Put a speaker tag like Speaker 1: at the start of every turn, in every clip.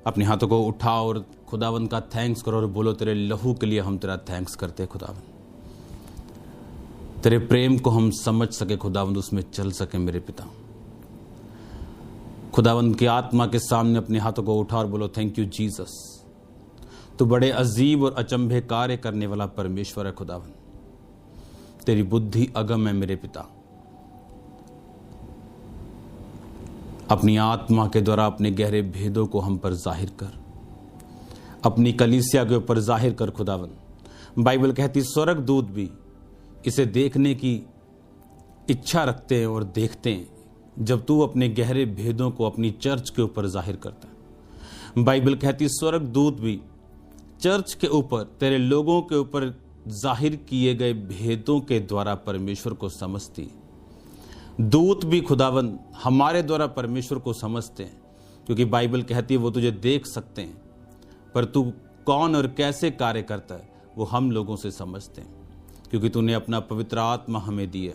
Speaker 1: अपने हाथों को उठाओ और खुदावंद का थैंक्स करो और बोलो, तेरे लहू के लिए हम तेरा थैंक्स करते हैं खुदावंद। तेरे प्रेम को हम समझ सके खुदावंद, उसमें चल सके मेरे पिता। खुदावंद की आत्मा के सामने अपने हाथों को उठा और बोलो, थैंक यू जीसस। तू बड़े अजीब और अचंभे कार्य करने वाला परमेश्वर है खुदावंद। तेरी बुद्धि अगम है मेरे पिता। अपनी आत्मा के द्वारा अपने गहरे भेदों को हम पर जाहिर कर, अपनी कलीसिया के ऊपर जाहिर कर खुदावंद। बाइबल कहती स्वर्गदूत भी इसे देखने की इच्छा रखते हैं और देखते हैं जब तू अपने गहरे भेदों को अपनी चर्च के ऊपर जाहिर करता है। बाइबल कहती स्वर्गदूत भी चर्च के ऊपर, तेरे लोगों के ऊपर जाहिर किए गए भेदों के द्वारा परमेश्वर को समझती। दूत भी खुदावंद हमारे द्वारा परमेश्वर को समझते हैं, क्योंकि बाइबल कहती है वो तुझे देख सकते हैं, पर तू कौन और कैसे कार्य करता है वो हम लोगों से समझते हैं, क्योंकि तूने अपना पवित्र आत्मा हमें दी है।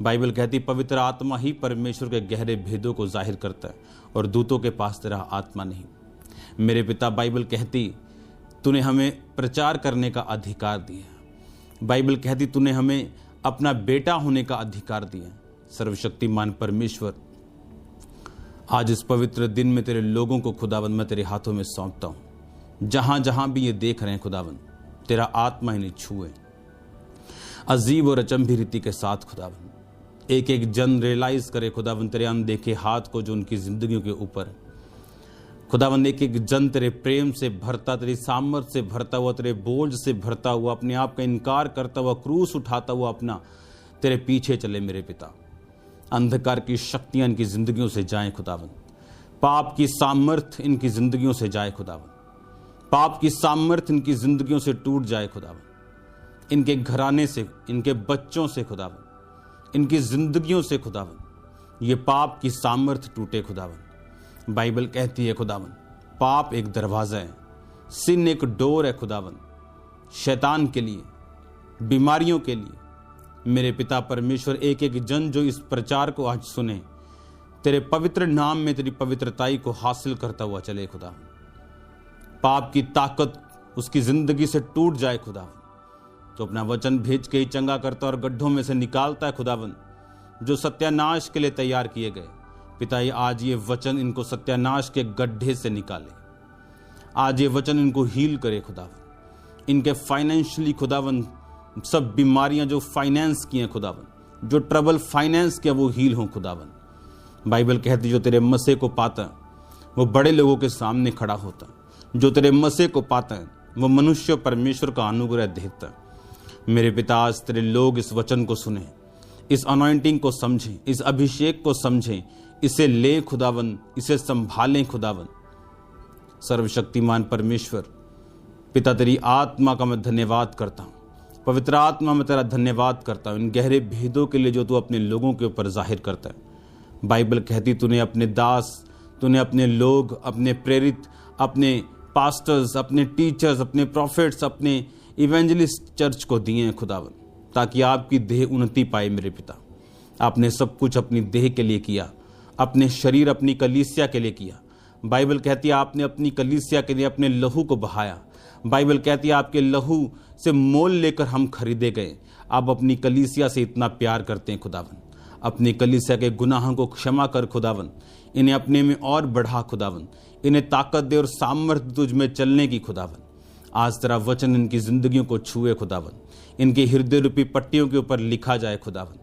Speaker 1: बाइबल कहती पवित्र आत्मा ही परमेश्वर के गहरे भेदों को जाहिर करता है और दूतों के पास तेरा आत्मा नहीं। मेरे पिता, बाइबल कहती तूने हमें प्रचार करने का अधिकार दिया। बाइबल कहती तूने हमें अपना बेटा होने का अधिकार दिया। सर्वशक्तिमान परमेश्वर, आज इस पवित्र दिन में तेरे लोगों को खुदावंद मैं तेरे हाथों में सौंपता हूं। जहां जहां भी ये देख रहे हैं खुदावंद, तेरा आत्मा इन्हें छुए अजीब और अचंभी रीति के साथ खुदावंद। एक एक जन रियलाइज करे खुदावंद तेरे अनदेखे हाथ को जो उनकी जिंदगियों के ऊपर खुदावंद, एक एक जन तेरे प्रेम से भरता, तेरी सामर्थ से भरता हुआ, तेरे बोझ से भरता हुआ, अपने आप का इनकार करता हुआ, क्रूस उठाता हुआ अपना तेरे पीछे चले मेरे पिता। अंधकार की शक्तियां इनकी जिंदगियों से जाएं खुदावंद। पाप की सामर्थ इनकी जिंदगियों से जाए खुदावंद। पाप की सामर्थ इनकी जिंदगियों से टूट जाए खुदावंद। इनके घराने से, इनके बच्चों से खुदावंद, इनकी जिंदगियों से खुदावंद ये पाप की सामर्थ टूटे खुदावंद। बाइबल कहती है खुदावंद पाप एक दरवाजा है, सिन एक डोर है खुदावंद, शैतान के लिए, बीमारियों के लिए। मेरे पिता परमेश्वर, एक एक जन जो इस प्रचार को आज सुने, तेरे पवित्र नाम में तेरी पवित्रताई को हासिल करता हुआ चले खुदावंद। पाप की ताकत उसकी जिंदगी से टूट जाए खुदावंद। तो अपना वचन भेज के ही चंगा करता और गड्ढों में से निकालता है खुदावंद, जो सत्यानाश के लिए तैयार किए गए। पिता, आज ये वचन इनको सत्यानाश के गड्ढे से निकाले। आज ये वचन इनको हील करे खुदावंद। इनके फाइनेंशियली खुदावंद सब बीमारियां जो फाइनेंस की हैं खुदावंद, जो ट्रबल फाइनेंस किया वो हील हो खुदावंद। बाइबल कहती जो तेरे मसीह को पाता वो बड़े लोगों के सामने खड़ा होता। जो तेरे मसीह को पाता है वो मनुष्य परमेश्वर का अनुग्रह देता। मेरे पिता, आज तेरे लोग इस वचन को सुने, इस अनॉइंटिंग को समझें, इस अभिषेक को समझें, इसे ले खुदावंद, इसे संभालें खुदावंद। सर्वशक्तिमान परमेश्वर पिता, तेरी आत्मा का मैं धन्यवाद करता हूँ। पवित्र आत्मा में तेरा धन्यवाद करता हूँ इन गहरे भेदों के लिए जो तू अपने लोगों के ऊपर जाहिर करता है। बाइबल कहती तूने अपने दास, तूने अपने लोग, अपने प्रेरित, अपने पास्टर्स, अपने टीचर्स, अपने प्रॉफिट्स, अपने इवेंजलिस्ट चर्च को दिए हैं खुदावंद, ताकि आपकी देह उन्नति पाए। मेरे पिता, आपने सब कुछ अपनी देह के लिए किया, अपने शरीर, अपनी कलीसिया के लिए किया। बाइबल कहती है आपने अपनी कलीसिया के लिए अपने लहू को बहाया। बाइबल कहती है आपके लहू से मोल लेकर हम खरीदे गए। आप अपनी कलीसिया से इतना प्यार करते हैं खुदावंद। अपनी कलीसिया के गुनाहों को क्षमा कर खुदावंद, इन्हें अपने में और बढ़ा खुदावंद, इन्हें ताकत दे और सामर्थ्य तुझ में चलने की खुदावंद। आज तेरा वचन इनकी जिंदगियों को छुए खुदावंद, इनके हृदय रूपी पट्टियों के ऊपर लिखा जाए खुदावंद।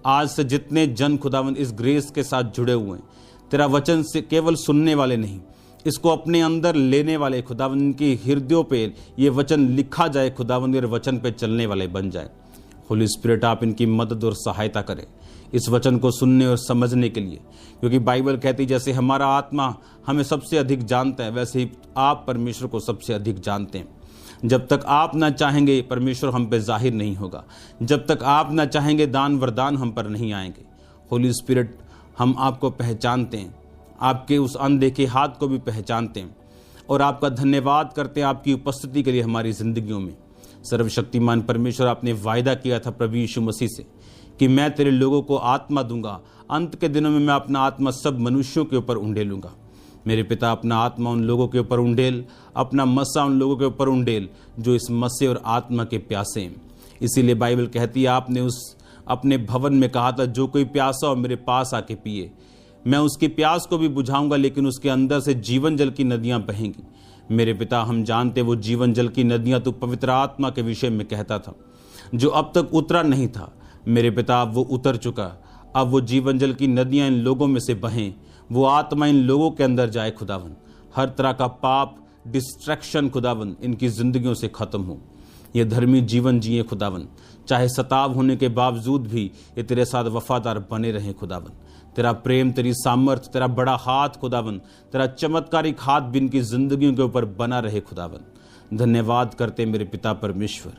Speaker 1: आज से जितने जन खुदावंद इस ग्रेस के साथ जुड़े हुए हैं, तेरा वचन से केवल सुनने वाले नहीं, इसको अपने अंदर लेने वाले खुदावंद, इनके हृदयों पे ये वचन लिखा जाए खुदावंद, और वचन पे चलने वाले बन जाए। होली स्पिरिट, आप इनकी मदद और सहायता करें इस वचन को सुनने और समझने के लिए, क्योंकि बाइबल कहती जैसे हमारा आत्मा हमें सबसे अधिक जानता है, वैसे ही आप परमेश्वर को सबसे अधिक जानते हैं। जब तक आप ना चाहेंगे परमेश्वर हम पे जाहिर नहीं होगा। जब तक आप ना चाहेंगे दान वरदान हम पर नहीं आएंगे। होली स्पिरिट, हम आपको पहचानते हैं, आपके उस अनदेखे हाथ को भी पहचानते हैं और आपका धन्यवाद करते हैं आपकी उपस्थिति के लिए हमारी जिंदगियों में। सर्वशक्तिमान परमेश्वर, आपने वायदा किया था प्रभु यीशु मसीह से कि मैं तेरे लोगों को आत्मा दूंगा, अंत के दिनों में मैं अपना आत्मा सब मनुष्यों के ऊपर उंडेलूंगा। मेरे पिता, अपना आत्मा उन लोगों के ऊपर उंडेल, अपना मस्सा उन लोगों के ऊपर उंडेल जो इस मस्से और आत्मा के प्यासे हैं। इसीलिए बाइबल कहती है, आपने उस अपने भवन में कहा था, जो कोई प्यासा हो मेरे पास आके पिए, मैं उसकी प्यास को भी बुझाऊंगा, लेकिन उसके अंदर से जीवन जल की नदियां बहेंगी। मेरे पिता, हम जानते वो जीवन जल की नदियां तो पवित्र आत्मा के विषय में कहता था, जो अब तक उतरा नहीं था। मेरे पिता, अब वो उतर चुका। अब वो जीवन जल की नदियां इन लोगों में से बहें, वो आत्मा इन लोगों के अंदर जाए खुदावन। हर तरह का पाप, डिस्ट्रैक्शन खुदावन इनकी जिंदगियों से खत्म हो। ये धर्मी जीवन जिए खुदावन, चाहे सताव होने के बावजूद भी ये तेरे साथ वफादार बने रहें खुदावन। तेरा प्रेम, तेरी सामर्थ, तेरा बड़ा हाथ खुदावन, तेरा चमत्कारिक हाथ भी इनकी जिंदगियों के ऊपर बना रहे खुदावन। धन्यवाद करते मेरे पिता परमेश्वर,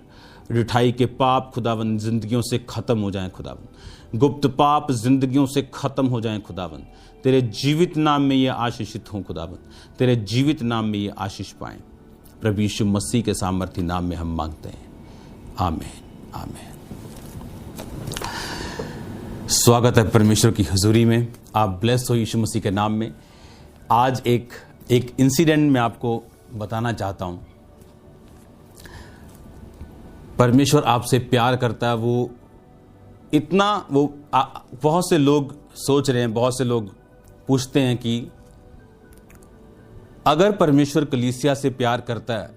Speaker 1: रिठाई के पाप खुदावन जिंदगियों से खत्म हो जाएं खुदावन, गुप्त पाप जिंदगियों से खत्म हो जाएं खुदावन। तेरे जीवित नाम में ये आशीषित हों खुदावन, तेरे जीवित नाम में ये आशीष पाएं। प्रभु यीशु मसीह के सामर्थी नाम में हम मांगते हैं, आमीन आमीन। स्वागत है परमेश्वर की हुजूरी में। आप ब्लेस हो यीशु मसीह के नाम में। आज एक इंसिडेंट मैं आपको बताना चाहता हूं। परमेश्वर आपसे प्यार करता है, वो इतना बहुत से लोग सोच रहे हैं, बहुत से लोग पूछते हैं कि अगर परमेश्वर कलीसिया से प्यार करता है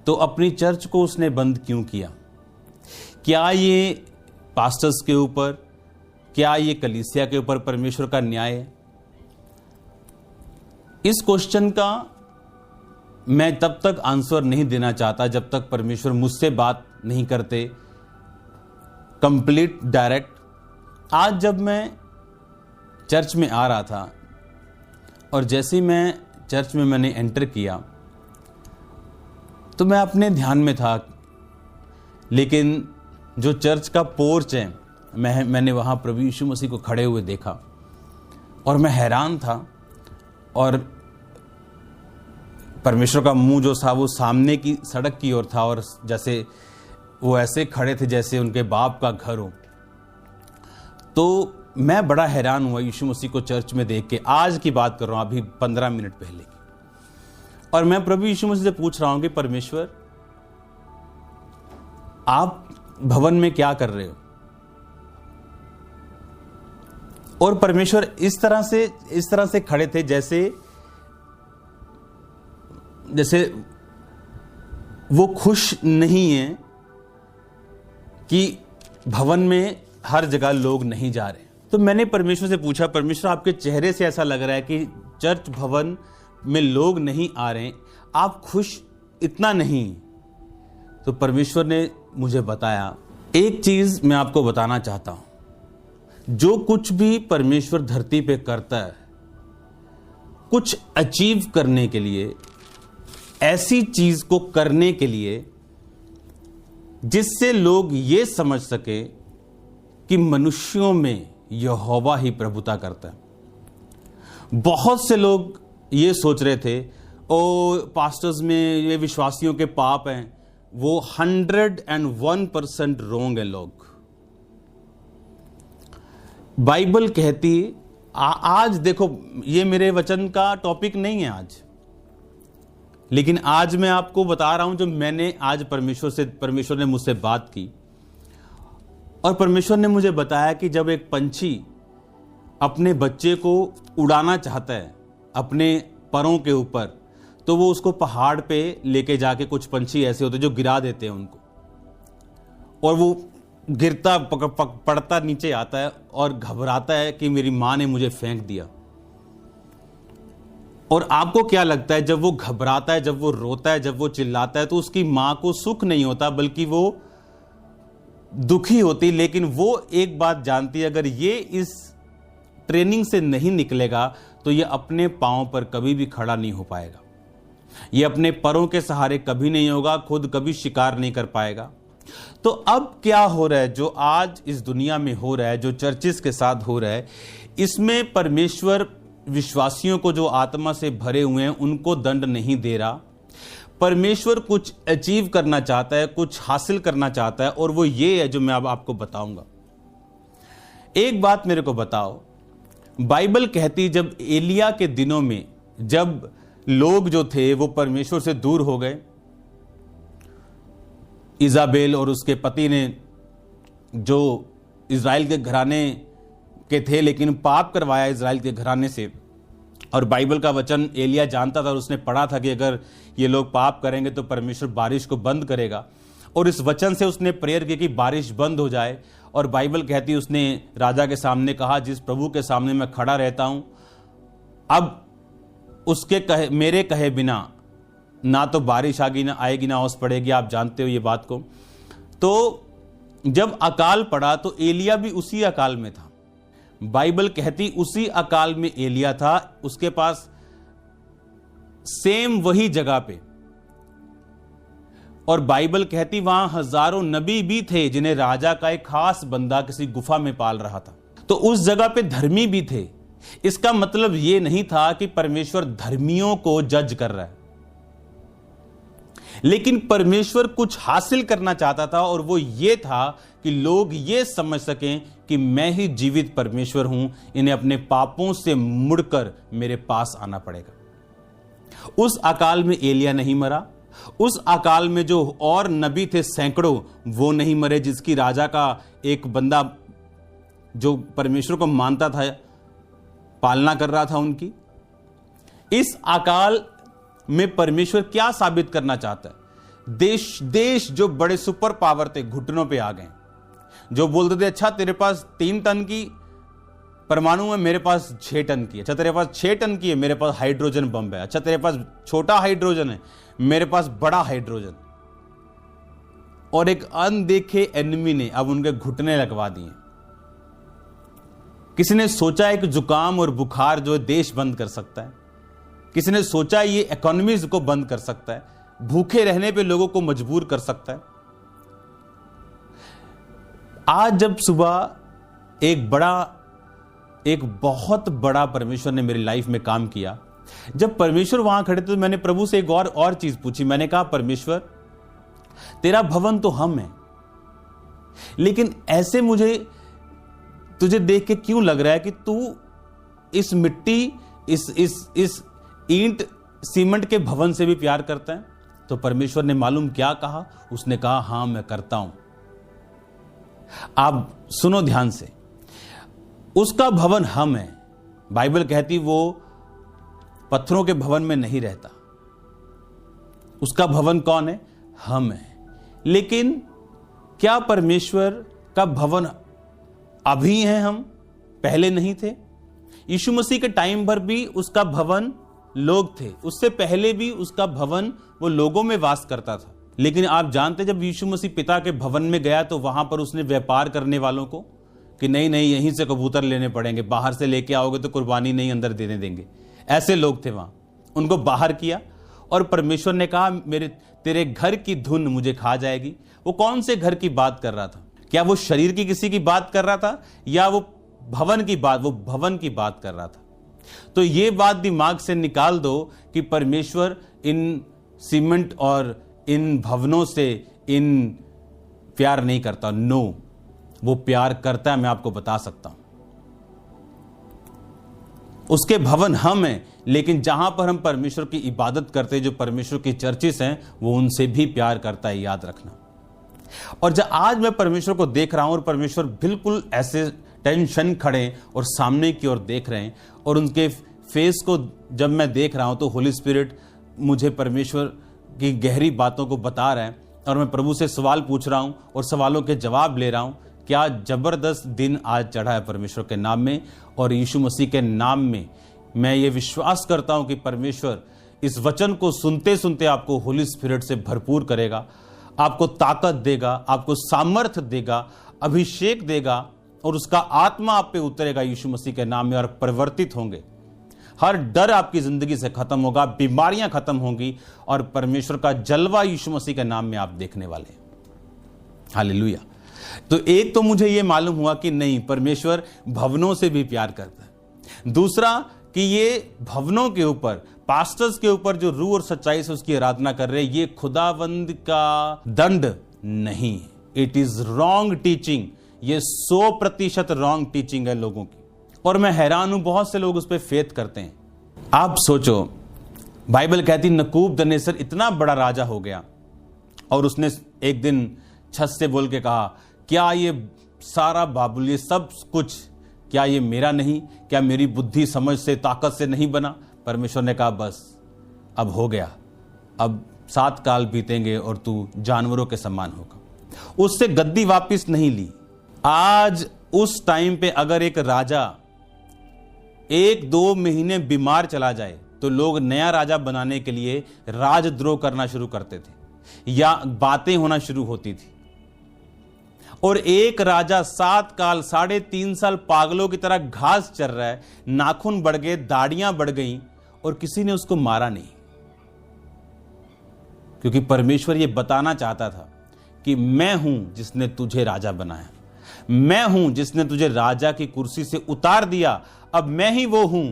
Speaker 1: तो अपनी चर्च को उसने बंद क्यों किया? क्या ये पास्टर्स के ऊपर, क्या ये कलीसिया के ऊपर परमेश्वर का न्याय है? इस क्वेश्चन का मैं तब तक आंसर नहीं देना चाहता जब तक परमेश्वर मुझसे बात नहीं करते कंप्लीट डायरेक्ट। आज जब मैं चर्च में आ रहा था और जैसे ही मैं चर्च में मैंने एंटर किया तो मैं अपने ध्यान में था, लेकिन जो चर्च का पोर्च है मैंने वहाँ प्रभु यीशु मसीह को खड़े हुए देखा और मैं हैरान था। और परमेश्वर का मुंह जो था वो सामने की सड़क की ओर था और जैसे वो ऐसे खड़े थे जैसे उनके बाप का घर हो। तो मैं बड़ा हैरान हुआ यीशु मसीह को चर्च में देख के। आज की बात कर रहा हूँ, अभी 15 मिनट पहले की। और मैं प्रभु यीशु मसीह से पूछ रहा हूँ कि परमेश्वर, आप भवन में क्या कर रहे हो? और परमेश्वर इस तरह से खड़े थे जैसे वो खुश नहीं है कि भवन में हर जगह लोग नहीं जा रहे। तो मैंने परमेश्वर से पूछा, परमेश्वर आपके चेहरे से ऐसा लग रहा है कि चर्च भवन में लोग नहीं आ रहे, आप खुश इतना नहीं। तो परमेश्वर ने मुझे बताया, एक चीज मैं आपको बताना चाहता हूं, जो कुछ भी परमेश्वर धरती पे करता है कुछ अचीव करने के लिए, ऐसी चीज को करने के लिए जिससे लोग ये समझ सके कि मनुष्यों में यहोवा ही प्रभुता करता है। बहुत से लोग ये सोच रहे थे, ओ पास्टर्स में ये विश्वासियों के पाप हैं, वो 101% रोंग है लोग। बाइबल कहती, आज देखो ये मेरे वचन का टॉपिक नहीं है आज, लेकिन आज मैं आपको बता रहा हूं जो मैंने आज परमेश्वर ने मुझसे बात की। और परमेश्वर ने मुझे बताया कि जब एक पंछी अपने बच्चे को उड़ाना चाहता है अपने परों के ऊपर, तो वो उसको पहाड़ पे लेके जाके, कुछ पंछी ऐसे होते हैं जो गिरा देते हैं उनको, और वो गिरता पड़ता नीचे आता है और घबराता है कि मेरी माँ ने मुझे फेंक दिया। और आपको क्या लगता है, जब वो घबराता है, जब वो रोता है, जब वो चिल्लाता है, तो उसकी माँ को सुख नहीं होता बल्कि वो दुखी होती। लेकिन वो एक बात जानती है, अगर ये इस ट्रेनिंग से नहीं निकलेगा तो ये अपने पांव पर कभी भी खड़ा नहीं हो पाएगा, ये अपने परों के सहारे कभी नहीं होगा, खुद कभी शिकार नहीं कर पाएगा। तो अब क्या हो रहा है, जो आज इस दुनिया में हो रहा है, जो चर्चिस के साथ हो रहा है, इसमें परमेश्वर विश्वासियों को जो आत्मा से भरे हुए हैं उनको दंड नहीं दे रहा। परमेश्वर कुछ अचीव करना चाहता है, कुछ हासिल करना चाहता है, और वो ये है जो मैं अब आपको बताऊंगा। एक बात मेरे को बताओ, बाइबल कहती जब एलिया के दिनों में जब लोग जो थे वो परमेश्वर से दूर हो गए, इजाबेल और उसके पति ने जो इज़राइल के घराने के थे लेकिन पाप करवाया इज़राइल के घराने से, और बाइबल का वचन एलिया जानता था और उसने पढ़ा था कि अगर ये लोग पाप करेंगे तो परमेश्वर बारिश को बंद करेगा, और इस वचन से उसने प्रेयर की कि बारिश बंद हो जाए। और बाइबल कहती है उसने राजा के सामने कहा, जिस प्रभु के सामने मैं खड़ा रहता हूं, अब उसके कहे मेरे कहे बिना ना तो बारिश आएगी ना ओस पड़ेगी। आप जानते हो ये बात को। तो जब अकाल पड़ा तो एलिया भी उसी अकाल में था। बाइबल कहती उसी अकाल में एलिया था, उसके पास सेम वही जगह पे, और बाइबल कहती वहां हजारों नबी भी थे जिन्हें राजा का एक खास बंदा किसी गुफा में पाल रहा था। तो उस जगह पे धर्मी भी थे। इसका मतलब यह नहीं था कि परमेश्वर धर्मियों को जज कर रहा है, लेकिन परमेश्वर कुछ हासिल करना चाहता था, और वो ये था कि लोग ये समझ सकें कि मैं ही जीवित परमेश्वर हूं, इन्हें अपने पापों से मुड़कर मेरे पास आना पड़ेगा। उस अकाल में एलिया नहीं मरा, उस अकाल में जो और नबी थे सैकड़ों, वो नहीं मरे, जिसकी राजा का एक बंदा जो परमेश्वर को मानता था पालना कर रहा था उनकी। इस अकाल में परमेश्वर क्या साबित करना चाहता है? देश जो बड़े सुपर पावर थे घुटनों पे आ गए, जो बोलते थे अच्छा तेरे पास 3 टन की परमाणु है, मेरे पास 6 टन की। अच्छा तेरे पास 6 टन की है, मेरे पास हाइड्रोजन बम है। अच्छा तेरे पास छोटा हाइड्रोजन है, मेरे पास बड़ा हाइड्रोजन। और एक अनदेखे एनिमी ने अब उनके घुटने लगवा दिए। किसी ने सोचा है कि जुकाम और बुखार जो है देश बंद कर सकता है, किसी ने सोचा ये इकोनॉमीज को बंद कर सकता है, भूखे रहने पे लोगों को मजबूर कर सकता है। आज जब सुबह एक बहुत बड़ा परमेश्वर ने मेरी लाइफ में काम किया, जब परमेश्वर वहां खड़े थे तो मैंने प्रभु से एक और चीज पूछी। मैंने कहा परमेश्वर तेरा भवन तो हम है, लेकिन ऐसे मुझे तुझे देख के क्यों लग रहा है कि तू इस मिट्टी इस ईंट सीमेंट के भवन से भी प्यार करता है? तो परमेश्वर ने मालूम क्या कहा? उसने कहा हां मैं करता हूं। आप सुनो ध्यान से, उसका भवन हम है। बाइबल कहती वो पत्थरों के भवन में नहीं रहता। उसका भवन कौन है? हम है। लेकिन क्या परमेश्वर का भवन अभी है हम, पहले नहीं थे? यीशु मसीह के टाइम पर भी उसका भवन लोग थे, उससे पहले भी उसका भवन वो लोगों में वास करता था। लेकिन आप जानते जब यीशु मसीह पिता के भवन में गया तो वहां पर उसने व्यापार करने वालों को कि नहीं यहीं से कबूतर लेने पड़ेंगे, बाहर से लेके आओगे तो कुर्बानी नहीं अंदर देने देंगे। ऐसे लोग थे वहां, उनको बाहर किया। और परमेश्वर ने कहा तेरे घर की धुन मुझे खा जाएगी। वो कौन से घर की बात कर रहा था? क्या वो शरीर की किसी की बात कर रहा था या वो भवन की बात कर रहा था? तो ये बात दिमाग से निकाल दो कि परमेश्वर इन सीमेंट और इन भवनों से इन प्यार नहीं करता। नो, वो प्यार करता है, मैं आपको बता सकता हूं। उसके भवन हम हैं, लेकिन जहां पर हम परमेश्वर की इबादत करते हैं, जो परमेश्वर की चर्चेस हैं, वो उनसे भी प्यार करता है, याद रखना। और जब आज मैं परमेश्वर को देख रहा हूं और परमेश्वर बिल्कुल ऐसे टेंशन खड़े और सामने की ओर देख रहे हैं, और उनके फेस को जब मैं देख रहा हूं तो होली स्पिरिट मुझे परमेश्वर की गहरी बातों को बता रहा है, और मैं प्रभु से सवाल पूछ रहा हूं और सवालों के जवाब ले रहा हूं। क्या जबरदस्त दिन आज चढ़ा है परमेश्वर के नाम में, और यीशु मसीह के नाम में मैं ये विश्वास करता हूं कि परमेश्वर इस वचन को सुनते सुनते आपको होली स्पिरिट से भरपूर करेगा, आपको ताकत देगा, आपको सामर्थ्य देगा, अभिषेक देगा, और उसका आत्मा आप पे उतरेगा यीशु मसीह के नाम में, और परिवर्तित होंगे। हर डर आपकी जिंदगी से खत्म होगा, बीमारियां खत्म होंगी, और परमेश्वर का जलवा यीशु मसीह के नाम में आप देखने वाले हैं। हालेलुया। तो एक तो मुझे यह मालूम हुआ कि नहीं, परमेश्वर भवनों से भी प्यार करता है। दूसरा कि ये भवनों के ऊपर, पास्टर्स के ऊपर जो रूह और सच्चाई से उसकी आराधना कर रहे हैं, ये खुदावंद का दंड नहीं है। It is wrong teaching. ये 100% रॉन्ग टीचिंग है लोगों की, और मैं हैरान हूं, बहुत से लोग उस पर फेथ करते हैं। आप सोचो, बाइबल कहती नबूकदनेस्सर इतना बड़ा राजा हो गया और उसने एक दिन छत से बोल के कहा, क्या ये सारा बाबुल, ये सब कुछ, क्या ये मेरा नहीं? क्या मेरी बुद्धि समझ से ताकत से नहीं बना? परमेश्वर ने कहा, बस अब हो गया, अब 7 काल बीतेंगे और तू जानवरों के समान होगा। उससे गद्दी वापस नहीं ली। आज उस टाइम पे अगर एक राजा 1-2 महीने बीमार चला जाए तो लोग नया राजा बनाने के लिए राजद्रोह करना शुरू करते थे या बातें होना शुरू होती थी। और एक राजा 7 काल 3.5 साल पागलों की तरह घास चर रहा है, नाखून बढ़ गए, दाढ़ियां बढ़ गईं और किसी ने उसको मारा नहीं, क्योंकि परमेश्वर यह बताना चाहता था कि मैं हूं जिसने तुझे राजा बनाया, मैं हूं जिसने तुझे राजा की कुर्सी से उतार दिया, अब मैं ही वो हूं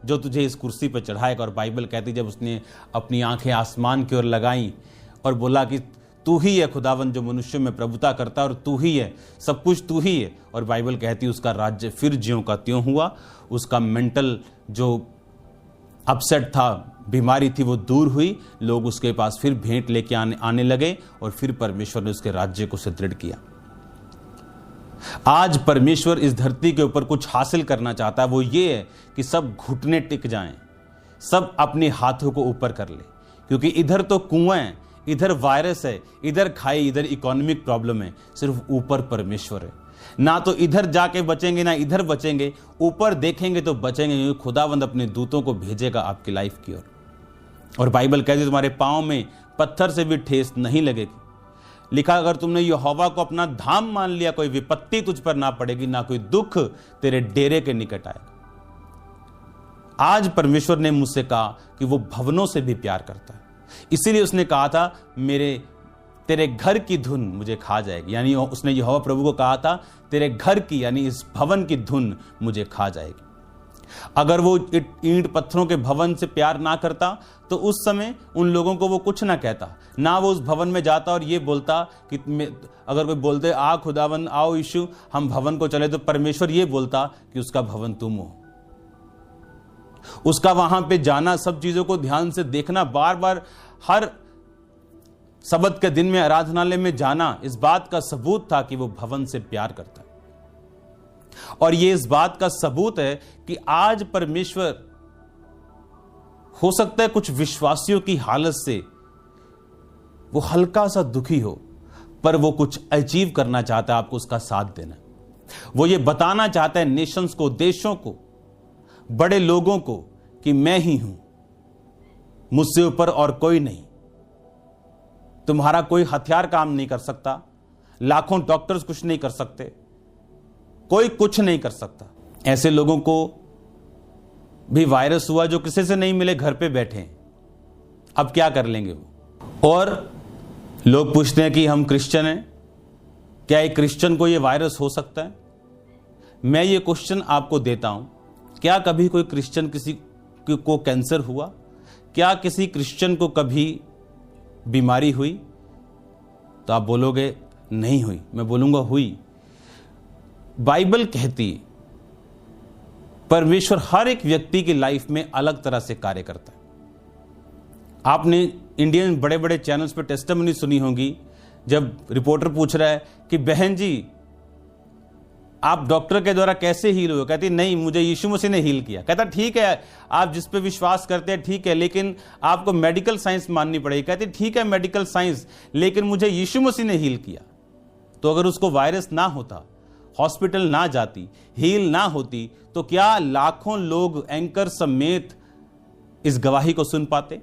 Speaker 1: जो तुझे इस कुर्सी पर चढ़ाएगा। और बाइबल कहती जब उसने अपनी आंखें आसमान की ओर लगाई और बोला कि तू ही है खुदावन जो मनुष्यों में प्रभुता करता है और तू ही है, सब कुछ तू ही है। और बाइबल कहती उसका राज्य फिर ज्यों का त्यों हुआ। उसका मेंटल जो अपसेट था, बीमारी थी, वो दूर हुई। लोग उसके पास फिर भेंट लेके आने लगे और फिर परमेश्वर ने उसके राज्य को सुदृढ़ किया। आज परमेश्वर इस धरती के ऊपर कुछ हासिल करना चाहता है, वो ये है कि सब घुटने टिक जाएं, सब अपने हाथों को ऊपर कर ले, क्योंकि इधर तो कुआं है, इधर वायरस है, इधर खाई, इधर इकोनॉमिक प्रॉब्लम है, सिर्फ ऊपर परमेश्वर है। ना तो इधर जाके बचेंगे ना इधर बचेंगे, ऊपर देखेंगे तो बचेंगे, क्योंकि खुदावंद अपने दूतों को भेजेगा आपकी लाइफ की ओर। और बाइबल कहती है तुम्हारे पांव में पत्थर से भी ठेस नहीं लगेगी। लिखा अगर तुमने यहोवा को अपना धाम मान लिया, कोई विपत्ति तुझ पर ना पड़ेगी, ना कोई दुख तेरे डेरे के निकट आएगा। आज परमेश्वर ने मुझसे कहा कि वो भवनों से भी प्यार करता है, इसीलिए उसने कहा था तेरे घर की धुन मुझे खा जाएगी। यानी उसने यहोवा प्रभु को कहा था तेरे घर की, यानी इस भवन की धुन मुझे खा जाएगी। अगर वो ईंट पत्थरों के भवन से प्यार ना करता तो उस समय उन लोगों को वो कुछ ना कहता, ना वो उस भवन में जाता और ये बोलता कि अगर कोई बोलते आ खुदावन आओ यीशु हम भवन को चले, तो परमेश्वर ये बोलता कि उसका भवन तुम हो। उसका वहां पे जाना, सब चीजों को ध्यान से देखना, बार बार हर सबत के दिन में आराधनालय में जाना, इस बात का सबूत था कि वो भवन से प्यार करता है। और ये इस बात का सबूत है कि आज परमेश्वर, हो सकता है कुछ विश्वासियों की हालत से वो हल्का सा दुखी हो, पर वो कुछ अचीव करना चाहता है, आपको उसका साथ देना। वो ये बताना चाहता है नेशंस को, देशों को, बड़े लोगों को कि मैं ही हूं, मुझसे ऊपर और कोई नहीं। तुम्हारा कोई हथियार काम नहीं कर सकता, लाखों डॉक्टर्स कुछ नहीं कर सकते, कोई कुछ नहीं कर सकता। ऐसे लोगों को भी वायरस हुआ जो किसी से नहीं मिले, घर पे बैठे हैं, अब क्या कर लेंगे वो। और लोग पूछते हैं कि हम क्रिश्चियन हैं, क्या एक क्रिश्चियन को ये वायरस हो सकता है? मैं ये क्वेश्चन आपको देता हूं, क्या कभी कोई क्रिश्चियन किसी को कैंसर हुआ? क्या किसी क्रिश्चियन को कभी बीमारी हुई? तो आप बोलोगे नहीं हुई, मैं बोलूंगा हुई। बाइबल कहती परमेश्वर हर एक व्यक्ति की लाइफ में अलग तरह से कार्य करता है। आपने इंडियन बड़े बड़े चैनल्स पर टेस्टिमनी सुनी होगी, जब रिपोर्टर पूछ रहा है कि बहन जी आप डॉक्टर के द्वारा कैसे हील हुए? कहती नहीं, मुझे यीशु मसीह ने हील किया। कहता ठीक है, आप जिस पे विश्वास करते हैं ठीक है, लेकिन आपको मेडिकल साइंस माननी पड़ेगी। कहती ठीक है मेडिकल साइंस, लेकिन मुझे यीशु मसीह ने हील किया। तो अगर उसको वायरस ना होता, हॉस्पिटल ना जाती, हील ना होती, तो क्या लाखों लोग एंकर समेत इस गवाही को सुन पाते?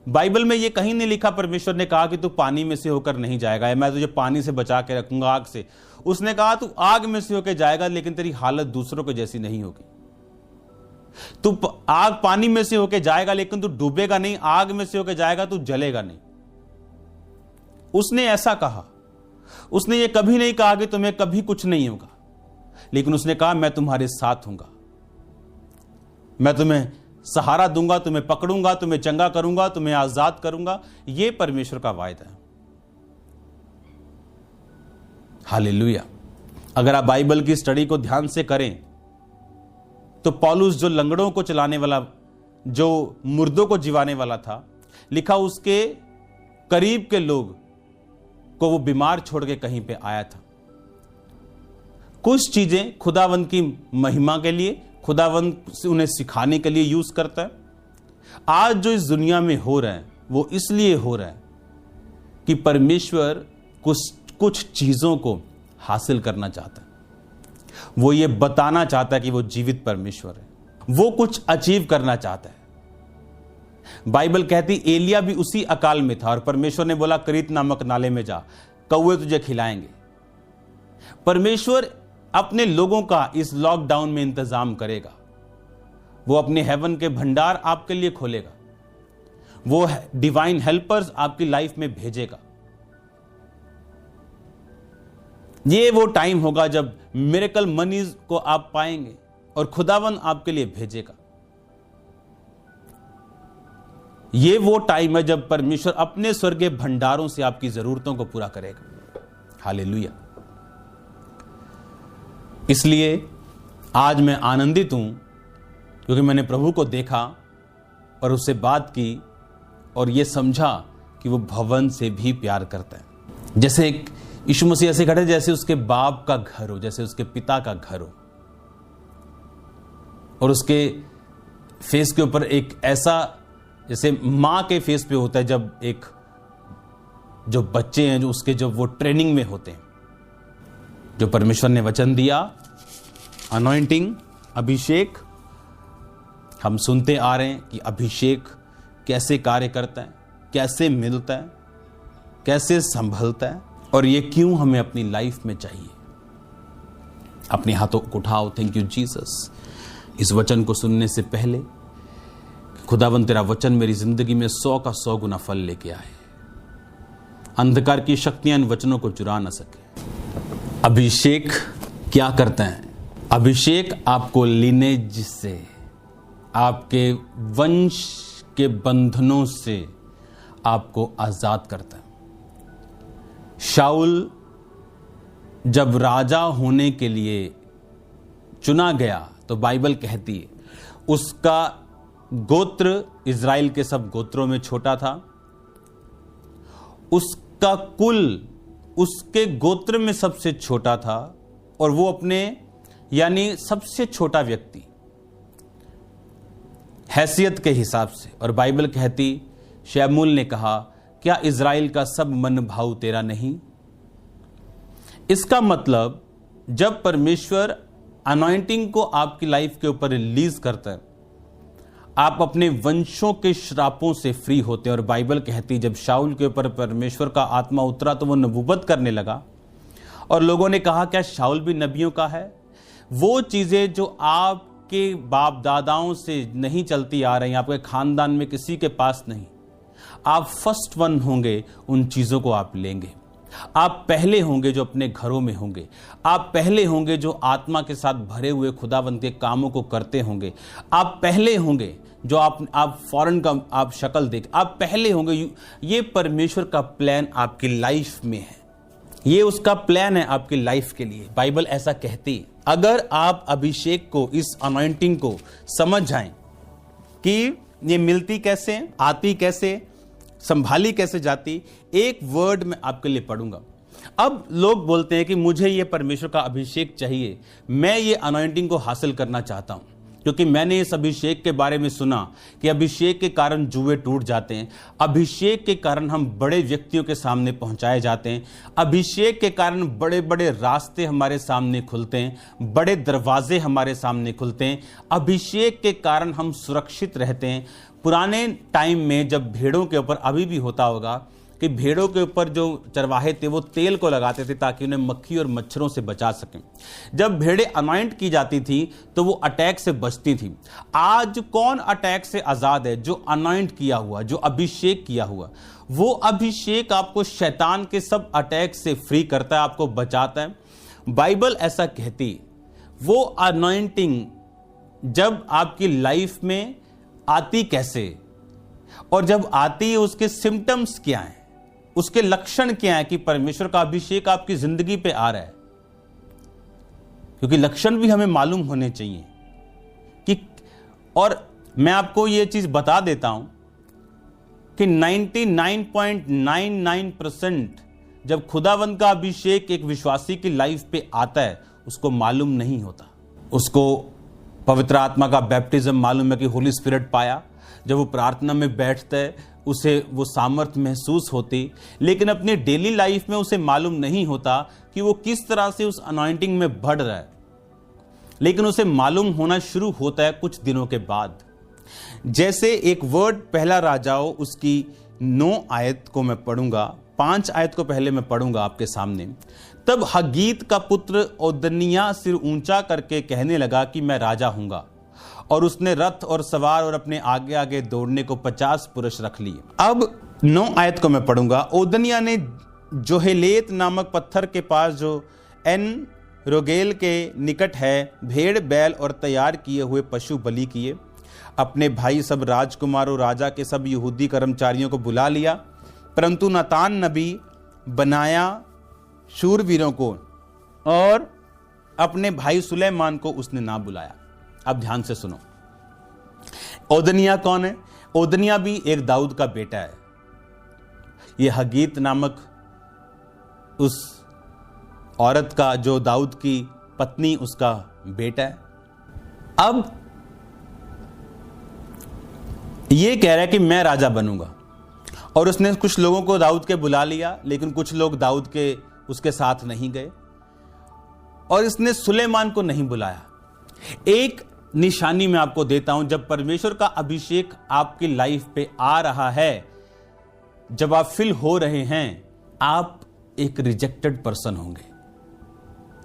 Speaker 1: बाइबल में यह कहीं नहीं लिखा परमेश्वर ने कहा कि तू पानी में से होकर नहीं जाएगा, मैं तुझे पानी से बचा के रखूंगा, आग से। उसने कहा तू आग में से होकर जाएगा, लेकिन तेरी हालत दूसरों के जैसी नहीं होगी। तू आग पानी में से होकर जाएगा, लेकिन तू डूबेगा नहीं, आग में से होकर जाएगा, तू जलेगा नहीं। उसने ऐसा कहा। उसने ये कभी नहीं कहा कि तुम्हें कभी कुछ नहीं होगा, लेकिन उसने कहा मैं तुम्हारे साथ हूंगा, मैं तुम्हें सहारा दूंगा, तुम्हें पकड़ूंगा, तुम्हें चंगा करूंगा, तुम्हें आजाद करूंगा। यह परमेश्वर का वायदा है। हालेलुया। अगर आप बाइबल की स्टडी को ध्यान से करें तो पौलुस जो लंगड़ों को चलाने वाला, जो मुर्दों को जिवाने वाला था, लिखा उसके करीब के लोग को वो बीमार छोड़ के कहीं पे आया था। कुछ चीजें खुदावंद की महिमा के लिए, खुदावंद उन्हें सिखाने के लिए यूज करता है। आज जो इस दुनिया में हो रहा है वो इसलिए हो रहा है कि परमेश्वर कुछ चीजों को हासिल करना चाहता है। वो ये बताना चाहता है कि वो जीवित परमेश्वर है, वो कुछ अचीव करना चाहता है। बाइबल कहती एलिया भी उसी अकाल में था और परमेश्वर ने बोला करीत नामक नाले में जा, कौवे तुझे खिलाएंगे। परमेश्वर अपने लोगों का इस लॉकडाउन में इंतजाम करेगा। वो अपने हेवन के भंडार आपके लिए खोलेगा, वो डिवाइन हेल्पर्स आपकी लाइफ में भेजेगा। ये वो टाइम होगा जब मिरेकल मनीज को आप पाएंगे और खुदावन आपके लिए भेजेगा। ये वो टाइम है जब परमेश्वर अपने स्वर्गीय भंडारों से आपकी जरूरतों को पूरा करेगा। हालेलुया। इसलिए आज मैं आनंदित हूं क्योंकि मैंने प्रभु को देखा और उससे बात की और यह समझा कि वो भवन से भी प्यार करता है। जैसे एक यीशु मसीह ऐसे खड़े जैसे उसके बाप का घर हो, जैसे उसके पिता का घर हो, और उसके फेस के ऊपर एक ऐसा, जैसे मां के फेस पे होता है जब एक जो बच्चे हैं जो उसके जब वो ट्रेनिंग में होते हैं, जो परमेश्वर ने वचन दिया, अनॉइंटिंग, अभिषेक, हम सुनते आ रहे हैं कि अभिषेक कैसे कार्य करता है, कैसे मिलता है, कैसे संभलता है और ये क्यों हमें अपनी लाइफ में चाहिए। अपने हाथों को उठाओ। Thank you Jesus. इस वचन को सुनने से पहले खुदावन तेरा वचन मेरी जिंदगी में 100 का 100 गुना फल लेके आए। अंधकार की शक्तियां इन वचनों को चुरा न सके। अभिषेक क्या करता है? अभिषेक आपको लिनेज से, आपके वंश के बंधनों से आपको आजाद करता है। शाऊल जब राजा होने के लिए चुना गया तो बाइबल कहती है उसका गोत्र इज़राइल के सब गोत्रों में छोटा था, उसका कुल उसके गोत्र में सबसे छोटा था और वो अपने यानी सबसे छोटा व्यक्ति हैसियत के हिसाब से। और बाइबल कहती शमूएल ने कहा क्या इज़राइल का सब मन भाव तेरा नहीं? इसका मतलब जब परमेश्वर अनॉइंटिंग को आपकी लाइफ के ऊपर रिलीज करता है, आप अपने वंशों के श्रापों से फ्री होते हैं। और बाइबल कहती जब शाऊल के ऊपर परमेश्वर का आत्मा उतरा तो वो नबूवत करने लगा और लोगों ने कहा क्या शाऊल भी नबियों का है? वो चीजें जो आपके बाप दादाओं से नहीं चलती आ रही, आपके खानदान में किसी के पास नहीं, आप फर्स्ट वन होंगे, उन चीजों को आप लेंगे। आप पहले होंगे जो अपने घरों में होंगे, आप पहले होंगे जो आत्मा के साथ भरे हुए खुदावंत के कामों को करते होंगे, आप पहले होंगे जो आप फॉरेन का आप शक्ल देख, आप पहले होंगे। ये परमेश्वर का प्लान आपकी लाइफ में है, ये उसका प्लान है आपकी लाइफ के लिए। बाइबल ऐसा कहती है। अगर आप अभिषेक को, इस अनॉइंटिंग को समझ जाएं कि ये मिलती कैसे, आती कैसे, संभाली कैसे जाती, एक वर्ड में आपके लिए पढ़ूंगा। अब लोग बोलते हैं कि मुझे ये परमेश्वर का अभिषेक चाहिए, मैं ये अनॉइंटिंग को हासिल करना चाहता हूं, क्योंकि मैंने इस अभिषेक के बारे में सुना कि अभिषेक के कारण जुए टूट जाते हैं, अभिषेक के कारण हम बड़े व्यक्तियों के सामने पहुंचाए जाते हैं, अभिषेक के कारण बड़े बड़े रास्ते हमारे सामने खुलते हैं, बड़े दरवाजे हमारे सामने खुलते हैं, अभिषेक के कारण हम सुरक्षित रहते हैं। पुराने टाइम में जब भेड़ों के ऊपर, अभी भी होता होगा कि भेड़ों के ऊपर जो चरवाहे थे वो तेल को लगाते थे ताकि उन्हें मक्खी और मच्छरों से बचा सकें। जब भेड़ें अनॉइंट की जाती थी तो वो अटैक से बचती थी। आज कौन अटैक से आजाद है? जो अनॉइंट किया हुआ, जो अभिषेक किया हुआ। वो अभिषेक आपको शैतान के सब अटैक से फ्री करता है, आपको बचाता है। बाइबल ऐसा कहती, वो अनॉइंटिंग जब आपकी लाइफ में आती कैसे, और जब आती है उसके सिम्टम्स क्या हैं, उसके लक्षण क्या है कि परमेश्वर का अभिषेक आपकी जिंदगी पे आ रहा है। क्योंकि लक्षण भी हमें मालूम होने चाहिए और मैं आपको ये चीज बता देता हूं कि 99.99% जब खुदावंद का अभिषेक एक विश्वासी की लाइफ पे आता है उसको मालूम नहीं होता। उसको पवित्र आत्मा का बैप्टिज्म मालूम है कि होली स्पिरिट पाया, जब वो प्रार्थना में बैठता है उसे वो सामर्थ्य महसूस होती, लेकिन अपनी डेली लाइफ में उसे मालूम नहीं होता कि वो किस तरह से उस अनॉइंटिंग में बढ़ रहा है। लेकिन उसे मालूम होना शुरू होता है कुछ दिनों के बाद। जैसे एक वर्ड पहला राजाओं उसकी 9 आयत को मैं पढ़ूंगा, 5 आयत को पहले मैं पढ़ूंगा आपके सामने। तब हगीत का पुत्र ओदनिया सिर ऊंचा करके कहने लगा कि मैं राजा हूंगा, और उसने रथ और सवार और अपने आगे आगे दौड़ने को 50 पुरुष रख लिए। अब 9 आयत को मैं पढ़ूंगा। ओदनिया ने जोहेलेत नामक पत्थर के पास जो एन रोगेल के निकट है भेड़ बैल और तैयार किए हुए पशु बलि किए। अपने भाई सब राजकुमारों राजा के सब यहूदी कर्मचारियों को बुला लिया, परंतु नातान नबी बनाया शूरवीरों को और अपने भाई सुलेमान को उसने ना बुलाया। अब ध्यान से सुनो, ओदनिया कौन है? ओदनिया भी एक दाऊद का बेटा है। यह हगीत नामक उस औरत का, जो दाऊद की पत्नी, उसका बेटा है। अब ये कह रहा है कि मैं राजा बनूंगा, और उसने कुछ लोगों को दाऊद के बुला लिया, लेकिन कुछ लोग दाऊद के उसके साथ नहीं गए, और इसने सुलेमान को नहीं बुलाया। एक निशानी मैं आपको देता हूं, जब परमेश्वर का अभिषेक आपकी लाइफ पे आ रहा है, जब आप फिल हो रहे हैं, आप एक रिजेक्टेड पर्सन होंगे,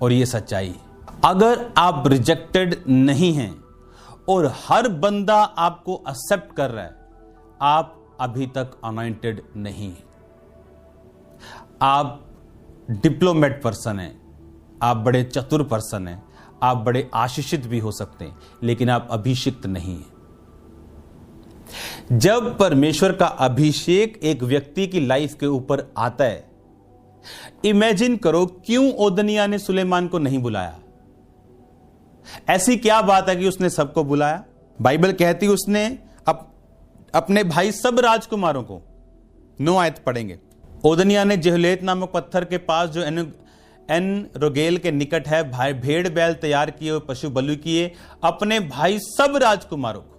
Speaker 1: और ये सच्चाई है। अगर आप रिजेक्टेड नहीं हैं और हर बंदा आपको एक्सेप्ट कर रहा है, आप अभी तक अनॉइंटेड नहीं हैं। आप डिप्लोमेट पर्सन हैं, आप बड़े चतुर पर्सन हैं, आप बड़े आशीषित भी हो सकते हैं, लेकिन आप अभिषिक्त नहीं हैं। जब परमेश्वर का अभिषेक एक व्यक्ति की लाइफ के ऊपर आता है, इमेजिन करो क्यों ओदनिया ने सुलेमान को नहीं बुलाया। ऐसी क्या बात है कि उसने सबको बुलाया? बाइबल कहती उसने अपने भाई सब राजकुमारों को, 9 आयत पढ़ेंगे। ओदनिया ने जोहेलेत नामक पत्थर के पास जो एन रोगेल के निकट है भाई भेड़ बैल तैयार किए हुए पशु बलि किए, अपने भाई सब राजकुमारों को,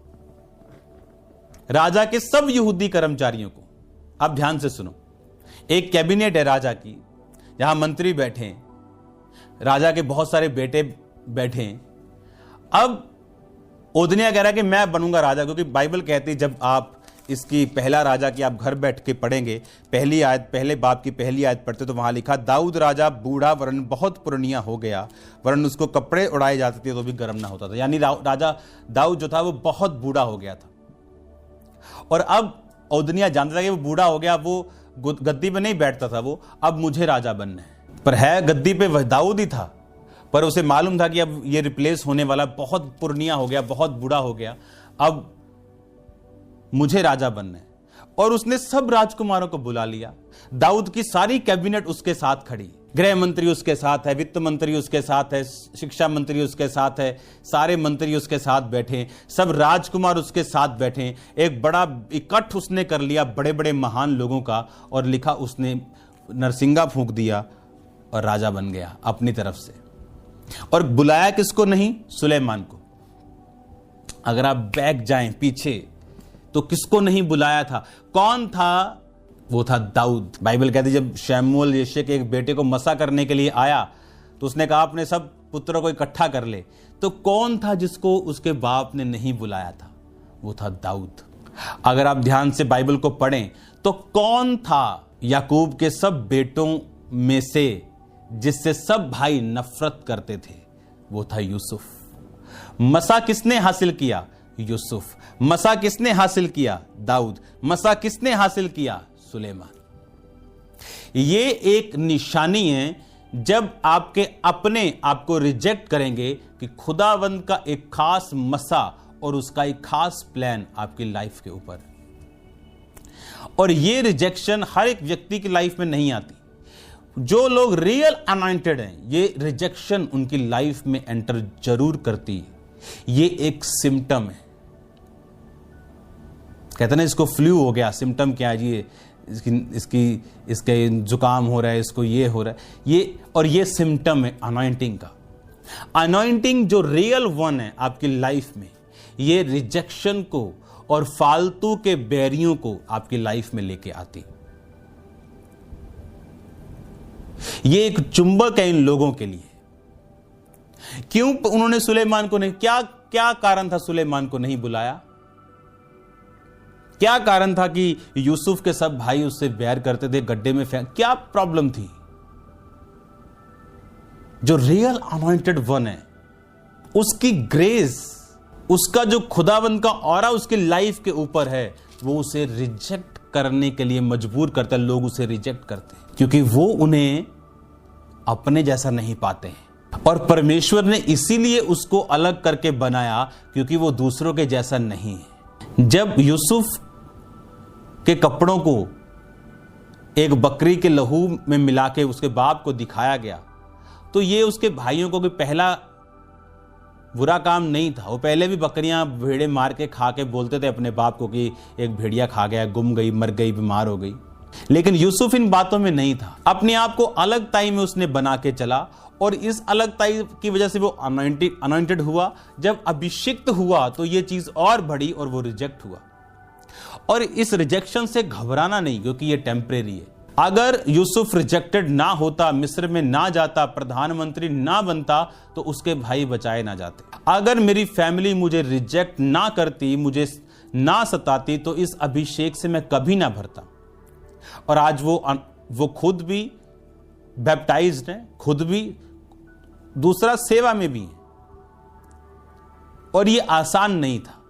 Speaker 1: राजा के सब यहूदी कर्मचारियों को। अब ध्यान से सुनो, एक कैबिनेट है राजा की, जहां मंत्री बैठे हैं, राजा के बहुत सारे बेटे बैठे हैं। अब ओदनिया कह रहा है कि मैं बनूंगा राजा, क्योंकि बाइबल कहती है, जब आप इसकी पहला राजा की आप घर बैठ के पढ़ेंगे, पहली आयत, पहले बाप की पहली आयत पढ़ते तो वहां लिखा, दाऊद राजा बूढ़ा वरन बहुत पुरनिया हो गया, वरन उसको कपड़े उड़ाए जाते थे तो भी गर्म ना होता था। यानी राजा दाऊद जो था वो बहुत बूढ़ा हो गया था, और अब ओदनिया जानता था कि वो बूढ़ा हो गया, वो गद्दी पे नहीं बैठता था वो, अब मुझे राजा बनना है। पर है गद्दी पे वह दाऊद ही था, पर उसे मालूम था कि अब ये रिप्लेस होने वाला, बहुत पुरनिया हो गया, बहुत बूढ़ा हो गया, अब मुझे राजा बनना है। और उसने सब राजकुमारों को बुला लिया। दाऊद की सारी कैबिनेट उसके साथ खड़ी, गृह मंत्री उसके साथ है, वित्त मंत्री उसके साथ है, शिक्षा मंत्री उसके साथ है, सारे मंत्री उसके साथ बैठे, सब राजकुमार उसके साथ बैठे। एक बड़ा इकट्ठ उसने कर लिया बड़े बड़े महान लोगों का, और लिखा उसने नरसिंगा फूंक दिया और राजा बन गया अपनी तरफ से। और बुलाया किसको नहीं? सुलेमान को। अगर आप बैक जाएं पीछे तो किसको नहीं बुलाया था? कौन था? वो था दाऊद। बाइबल कहती है जब शमूएल यिशै के एक बेटे को मसा करने के लिए आया तो उसने कहा अपने सब पुत्रों को इकट्ठा कर ले। तो कौन था जिसको उसके बाप ने नहीं बुलाया था? वो था दाऊद। अगर आप ध्यान से बाइबल को पढ़ें तो कौन था याकूब के सब बेटों में से जिससे सब भाई नफरत करते थे? वो था यूसुफ। मसा किसने हासिल किया? यूसुफ। मसा किसने हासिल किया? दाऊद। मसा किसने हासिल किया? सुलेमान। ये एक निशानी है जब आपके अपने आपको रिजेक्ट करेंगे कि खुदावंद का एक खास मसा और उसका एक खास प्लान आपकी लाइफ के ऊपर। और ये रिजेक्शन हर एक व्यक्ति की लाइफ में नहीं आती। जो लोग रियल अनॉइंटेड हैं, ये रिजेक्शन उनकी लाइफ में एंटर जरूर करती है। ये एक सिम्टम है। कहते ना इसको फ्लू हो गया, सिम्टम क्या है जी, इसके जुकाम हो रहा है, इसको ये हो रहा है, ये सिम्टम है अनॉइंटिंग का। अनॉइंटिंग जो रियल वन है आपकी लाइफ में, ये रिजेक्शन को और फालतू के बैरियों को आपकी लाइफ में लेके आती। ये एक चुंबक है इन लोगों के लिए। क्यों उन्होंने सुलेमान को नहीं, क्या कारण था सुलेमान को नहीं बुलाया? क्या कारण था कि यूसुफ के सब भाई उससे बैर करते थे, गड्ढे में फेंक, क्या प्रॉब्लम थी? जो रियल अनॉइंटेड वन है, उसकी ग्रेस, उसका जो खुदावंद का ऑरा उसकी लाइफ के ऊपर है, वो उसे रिजेक्ट करने के लिए मजबूर करता है। लोग उसे रिजेक्ट करते हैं क्योंकि वो उन्हें अपने जैसा नहीं पाते हैं। और परमेश्वर ने इसीलिए उसको अलग करके बनाया क्योंकि वो दूसरों के जैसा नहीं है। जब यूसुफ के कपड़ों को एक बकरी के लहू में मिला के उसके बाप को दिखाया गया, तो ये उसके भाइयों को भी पहला बुरा काम नहीं था। वो पहले भी बकरियां भेड़े मार के खा के बोलते थे अपने बाप को कि एक भेड़िया खा गया, गुम गई, मर गई, बीमार हो गई। लेकिन यूसुफ इन बातों में नहीं था। अपने आप को अलग ताई में उसने बना के चला और इस अलग ताई की वजह से वो अनॉइंटेड हुआ। जब अभिषिक्त हुआ तो ये चीज और बढ़ी और वो रिजेक्ट हुआ। और इस रिजेक्शन से घबराना नहीं, क्योंकि ये टेम्परेरी है। अगर यूसुफ रिजेक्टेड ना होता, मिस्र में ना जाता, प्रधानमंत्री ना बनता, तो उसके भाई बचाए ना जाते। अगर मेरी फैमिली मुझे रिजेक्ट ना करती, मुझे ना सताती, तो इस अभिषेक से मैं कभी ना भरता। और आज वो खुद भी बैप्टाइज्ड है, खुद भी, दूसरा सेवा में भी है। और ये आसान नहीं था।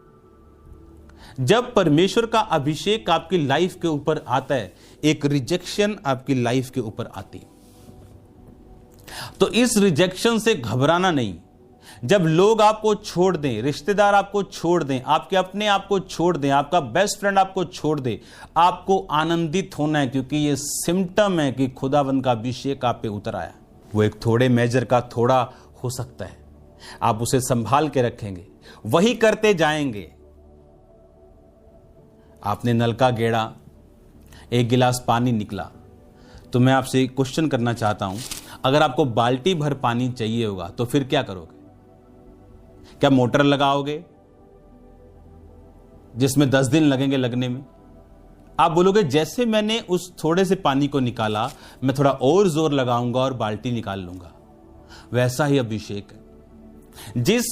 Speaker 1: जब परमेश्वर का अभिषेक आपकी लाइफ के ऊपर आता है, एक रिजेक्शन आपकी लाइफ के ऊपर आती है, तो इस रिजेक्शन से घबराना नहीं। जब लोग आपको छोड़ दें, रिश्तेदार आपको छोड़ दें, आपके अपने आपको छोड़ दें, आपका बेस्ट फ्रेंड आपको छोड़ दे, आपको आनंदित होना है, क्योंकि ये सिम्टम है कि खुदावंद का अभिषेक आप पे उतर आया। वो एक थोड़े मेजर का थोड़ा हो सकता है, आप उसे संभाल के रखेंगे, वही करते जाएंगे। आपने नलका गेड़ा, एक गिलास पानी निकला, तो मैं आपसे एक क्वेश्चन करना चाहता हूं, अगर आपको बाल्टी भर पानी चाहिए होगा तो फिर क्या करोगे? क्या मोटर लगाओगे जिसमें 10 दिन लगेंगे लगने में? आप बोलोगे जैसे मैंने उस थोड़े से पानी को निकाला, मैं थोड़ा और जोर लगाऊंगा और बाल्टी निकाल लूंगा। वैसा ही अभिषेक है। जिस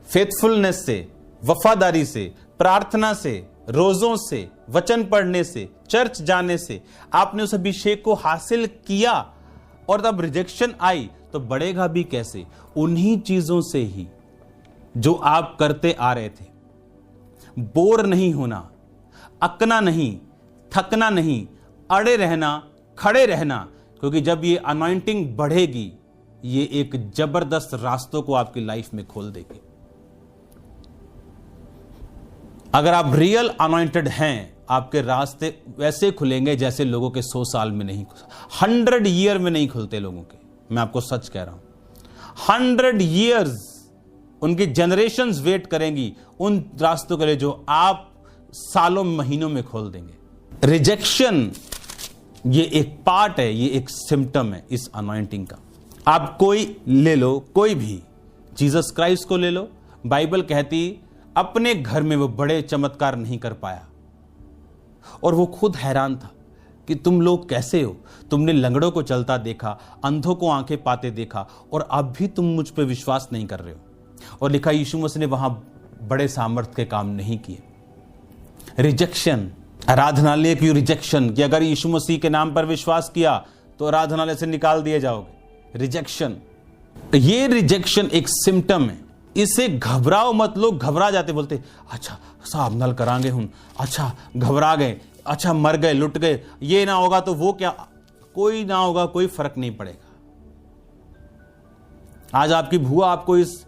Speaker 1: फेथफुलनेस से, वफादारी से, प्रार्थना से, रोजों से, वचन पढ़ने से, चर्च जाने से आपने उस अभिषेक को हासिल किया और तब रिजेक्शन आई, तो बढ़ेगा भी कैसे? उन्हीं चीजों से ही जो आप करते आ रहे थे। बोर नहीं होना, अकना नहीं, थकना नहीं, अड़े रहना, खड़े रहना, क्योंकि जब ये अनॉइंटिंग बढ़ेगी, ये एक जबरदस्त रास्तों को आपकी लाइफ में खोल देगी। अगर आप रियल अनॉइंटेड हैं, आपके रास्ते वैसे खुलेंगे जैसे लोगों के 100 साल में नहीं, 100 ईयर में नहीं खुलते लोगों के। मैं आपको सच कह रहा हूं, 100 ईयर्स उनकी जनरेशंस वेट करेंगी उन रास्तों के लिए जो आप सालों महीनों में खोल देंगे। रिजेक्शन ये एक पार्ट है, ये एक सिम्टम है इस अनॉइंटिंग का। आप कोई ले लो, कोई भी, जीसस क्राइस्ट को ले लो। बाइबल कहती अपने घर में वो बड़े चमत्कार नहीं कर पाया और वो खुद हैरान था कि तुम लोग कैसे हो? तुमने लंगड़ों को चलता देखा, अंधों को आंखें पाते देखा, और अब भी तुम मुझ पे विश्वास नहीं कर रहे हो। और लिखा यीशु मसीह ने वहां बड़े सामर्थ्य के काम नहीं किए। रिजेक्शन, आराधनालय की रिजेक्शन, कि अगर यीशु मसीह के नाम पर विश्वास किया तो आराधनालय से निकाल दिए जाओगे। रिजेक्शन, ये रिजेक्शन एक सिम्टम है। इससे घबराओ मत। लोग घबरा जाते, बोलते अच्छा साहब नल करांगे हूं, अच्छा घबरा गए, अच्छा मर गए, लुट गए, ये ना होगा तो वो क्या, कोई ना होगा, कोई फर्क नहीं पड़ेगा। आज आपकी भूआ आपको इस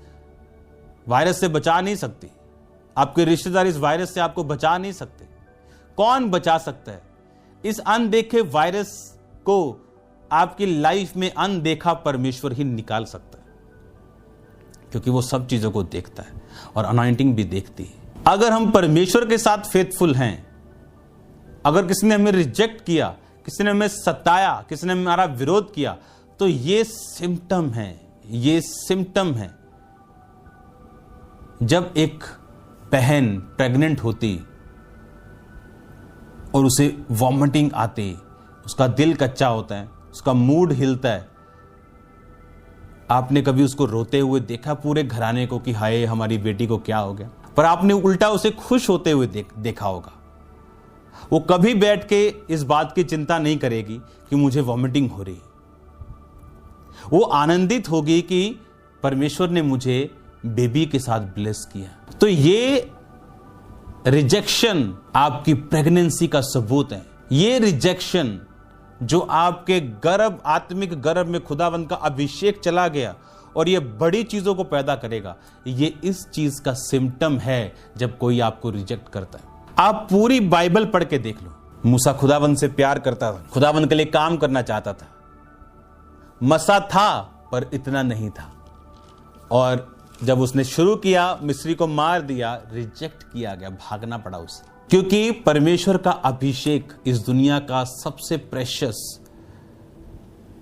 Speaker 1: वायरस से बचा नहीं सकती, आपके रिश्तेदार इस वायरस से आपको बचा नहीं सकते। कौन बचा सकता है? इस अनदेखे वायरस को आपकी लाइफ में अनदेखा परमेश्वर ही निकाल सकता है, क्योंकि वो सब चीजों को देखता है और अनॉइंटिंग भी देखती है। अगर हम परमेश्वर के साथ फेथफुल हैं, अगर किसी ने हमें रिजेक्ट किया, किसी ने हमें सताया, किसी ने हमारा विरोध किया, तो ये सिम्टम है, ये सिम्टम है। जब एक बहन प्रेग्नेंट होती और उसे वॉमिटिंग आती, उसका दिल कच्चा होता है, उसका मूड हिलता है। आपने कभी उसको रोते हुए देखा पूरे घराने को कि हाय हमारी बेटी को क्या हो गया? पर आपने उल्टा उसे खुश होते हुए देखा होगा। वो कभी बैठ के इस बात की चिंता नहीं करेगी कि मुझे वॉमिटिंग हो रही। वो आनंदित होगी कि परमेश्वर ने मुझे बेबी के साथ ब्लेस किया। तो ये रिजेक्शन आपकी प्रेगनेंसी का सबूत है। ये रिजेक्शन जो आपके गर्भ, आत्मिक गर्भ में खुदावंद का अभिषेक चला गया और ये बड़ी चीजों को पैदा करेगा, ये इस चीज का सिम्टम है जब कोई आपको रिजेक्ट करता है। आप पूरी बाइबल पढ़ के देख लो। मूसा खुदावंद से प्यार करता था, खुदावंद के लिए काम करना चाहता था। मसा था पर इतना नहीं था, और जब उसने शुरू किया मिस्री को मार दिया, रिजेक्ट किया गया, भागना पड़ा उसे। क्योंकि परमेश्वर का अभिषेक इस दुनिया का सबसे प्रेशियस,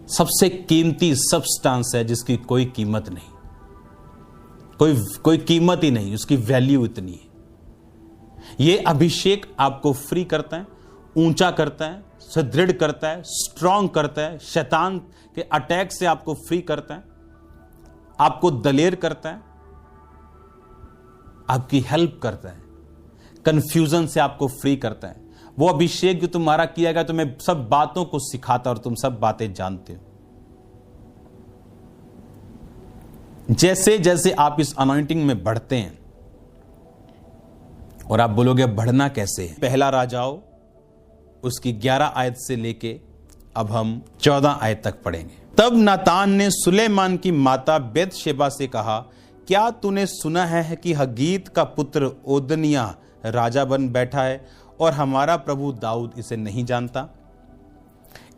Speaker 1: सबसे कीमती सब्सटेंस है जिसकी कोई कीमत नहीं, कोई कीमत ही नहीं, उसकी वैल्यू इतनी है। यह अभिषेक आपको फ्री करता है, ऊंचा करता है, सुदृढ़ करता है, स्ट्रांग करता है, शैतान के अटैक से आपको फ्री करता है, आपको दलेर करता है, आपकी हेल्प करता है, कंफ्यूजन से आपको फ्री करता है। वो अभिषेक जो तुम्हारा किया गया, तुम्हें सब बातों को सिखाता और तुम सब बातें जानते हो। जैसे जैसे आप इस अनॉइंटिंग में बढ़ते हैं, और आप बोलोगे बढ़ना कैसे है? पहला राजाओं उसकी 11 आयत से लेके अब हम 14 आयत तक पढ़ेंगे। तब नातान ने सुलेमान की माता बेतशेबा से कहा, क्या तूने सुना है कि हगीत का पुत्र ओदनिया राजा बन बैठा है और हमारा प्रभु दाऊद इसे नहीं जानता?